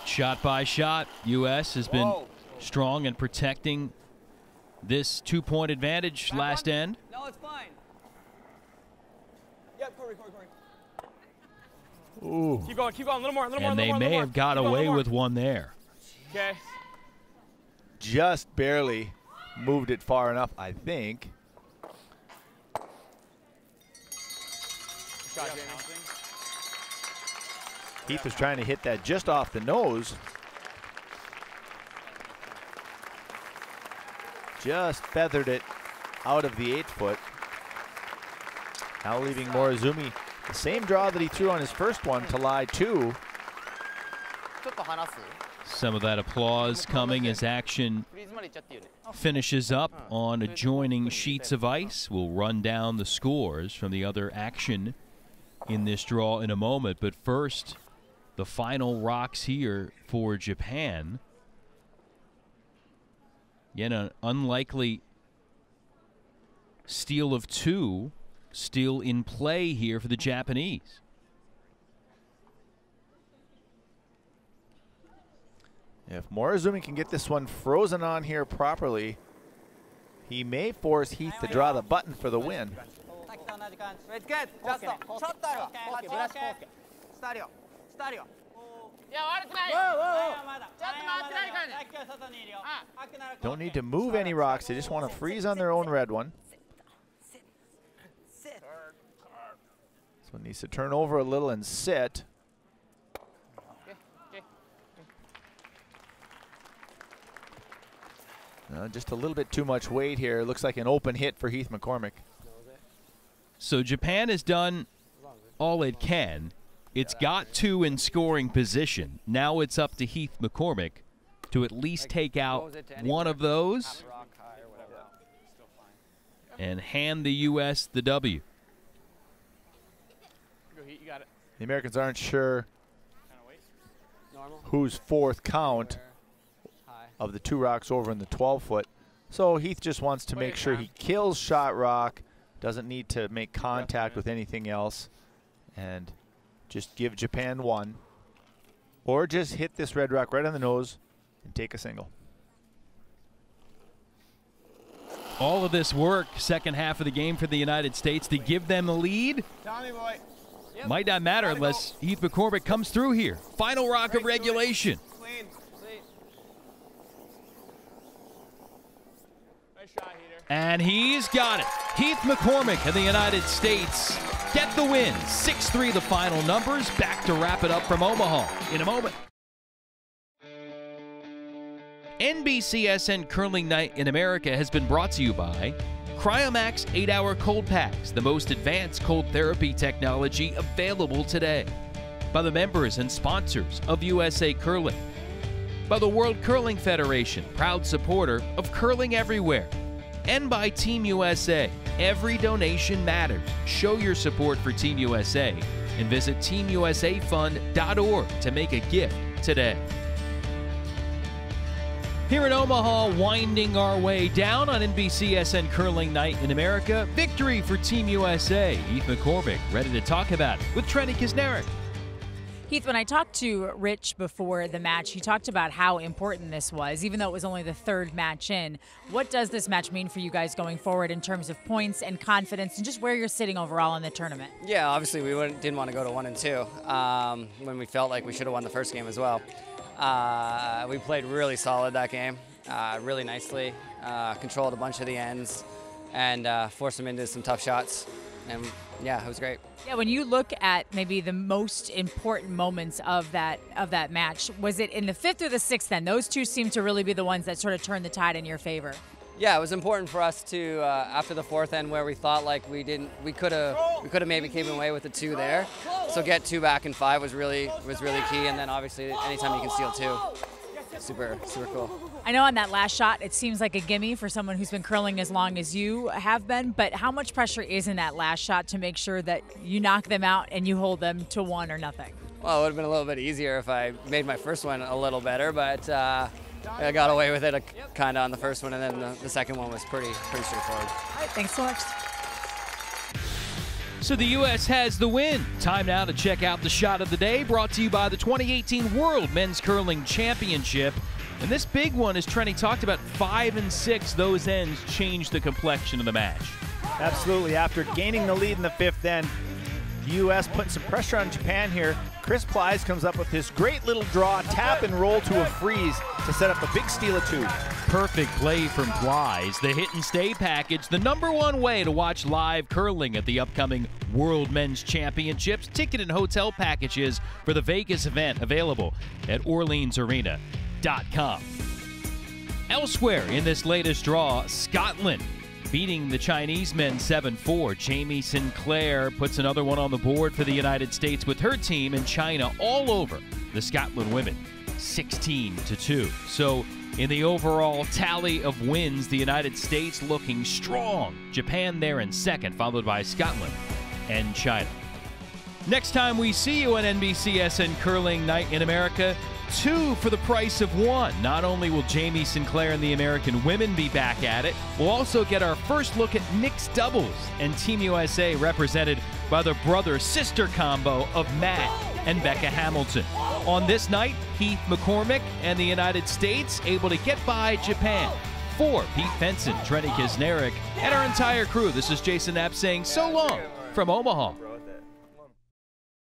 Shot by shot, U.S. has been strong in protecting this 2-point advantage last end. No, it's fine. Yep, Corey. Ooh. Keep going, a little more, And they may have got away with one there. Okay. Just barely moved it far enough, I think. Shot, Jamie. Heath was trying to hit that just off the nose. Just feathered it out of the 8-foot. Now leaving Morizumi the same draw that he threw on his first one to lie 2. Some of that applause coming as action finishes up on adjoining sheets of ice. We'll run down the scores from the other action in this draw in a moment. But first, the final rocks here for Japan. Again, an unlikely steal of 2 still in play here for the Japanese. If Morizumi can get this one frozen on here properly, he may force Heath to draw the button for the win. It's good. Just Don't need to move any rocks. They just want to freeze on their own red one. So it needs to turn over a little and sit. Just a little bit too much weight here. Looks like an open hit for Heath McCormick. So Japan has done all it can. It's got 2 in scoring position. Now it's up to Heath McCormick to at least take out one of those and hand the U.S. the W. You got it. The Americans aren't sure whose fourth count of the 2 rocks over in the 12-foot. So Heath just wants to make sure he kills shot rock, doesn't need to make contact with anything else, and just give Japan 1. Or just hit this red rock right on the nose and take a single. All of this work, second half of the game for the United States to give them a lead. Tommy boy. Yep. Might not matter unless Heath McCormick comes through here. Final rock of regulation. Clean. Nice shot, Heater. And he's got it. Heath McCormick and the United States get the win. 6-3 the final numbers. Back to wrap it up from Omaha in a moment. NBCSN Curling Night in America has been brought to you by Cryomax 8-Hour Cold Packs, the most advanced cold therapy technology available today. By the members and sponsors of USA Curling. By the World Curling Federation, proud supporter of curling everywhere. And by Team USA. Every donation matters. Show your support for Team USA and visit teamusafund.org to make a gift today. Here in Omaha, winding our way down on NBCSN Curling Night in America. Victory for Team USA. Heath McCormick ready to talk about it with Trenny Kisnerick. Heath, when I talked to Rich before the match, he talked about how important this was, even though it was only the 3rd match in. What does this match mean for you guys going forward in terms of points and confidence and just where you're sitting overall in the tournament? Yeah, obviously we didn't want to go to 1 and 2 when we felt like we should have won the first game as well. We played really solid that game, really nicely, controlled a bunch of the ends, and forced them into some tough shots. And yeah, it was great. Yeah, when you look at maybe the most important moments of that match, was it in the 5th or the 6th then? Those two seem to really be the ones that sort of turned the tide in your favor. Yeah, it was important for us to after the 4th end where we thought like we could have maybe came away with the 2 there. So get 2 back in 5 was really key, and then obviously anytime you can steal 2, super cool. I know on that last shot it seems like a gimme for someone who's been curling as long as you have been, but how much pressure is in that last shot to make sure that you knock them out and you hold them to 1 or nothing? Well, it would have been a little bit easier if I made my first one a little better, but I got away with it kind of on the first one, and then the second one was pretty straightforward. All right, thanks so much. So the U.S. has the win. Time now to check out the shot of the day, brought to you by the 2018 World Men's Curling Championship. And this big one, as Trenny talked about, 5 and 6, those ends changed the complexion of the match. Absolutely. After gaining the lead in the 5th end, the U.S. putting some pressure on Japan here. Chris Plies comes up with his great little draw, tap and roll to a freeze to set up a big steal of 2. Perfect play from Plies. The hit and stay package, the #1 way to watch live curling at the upcoming World Men's Championships. Ticket and hotel packages for the Vegas event available at OrleansArena.com. Elsewhere in this latest draw, Scotland beating the Chinese men 7-4. Jamie Sinclair puts another one on the board for the United States with her team, and China all over the Scotland women, 16-2. So in the overall tally of wins, the United States looking strong. Japan there in 2nd, followed by Scotland and China. Next time we see you on NBCSN Curling Night in America, 2 for the price of 1. Not only will Jamie Sinclair and the American women be back at it, we'll also get our first look at mixed doubles and Team USA represented by the brother-sister combo of Matt and Becca Hamilton. On this night, Heath McCormick and the United States able to get by Japan. For Pete Fenson, Trenny Kisnerick, and our entire crew, this is Jason Knapp saying so long from Omaha.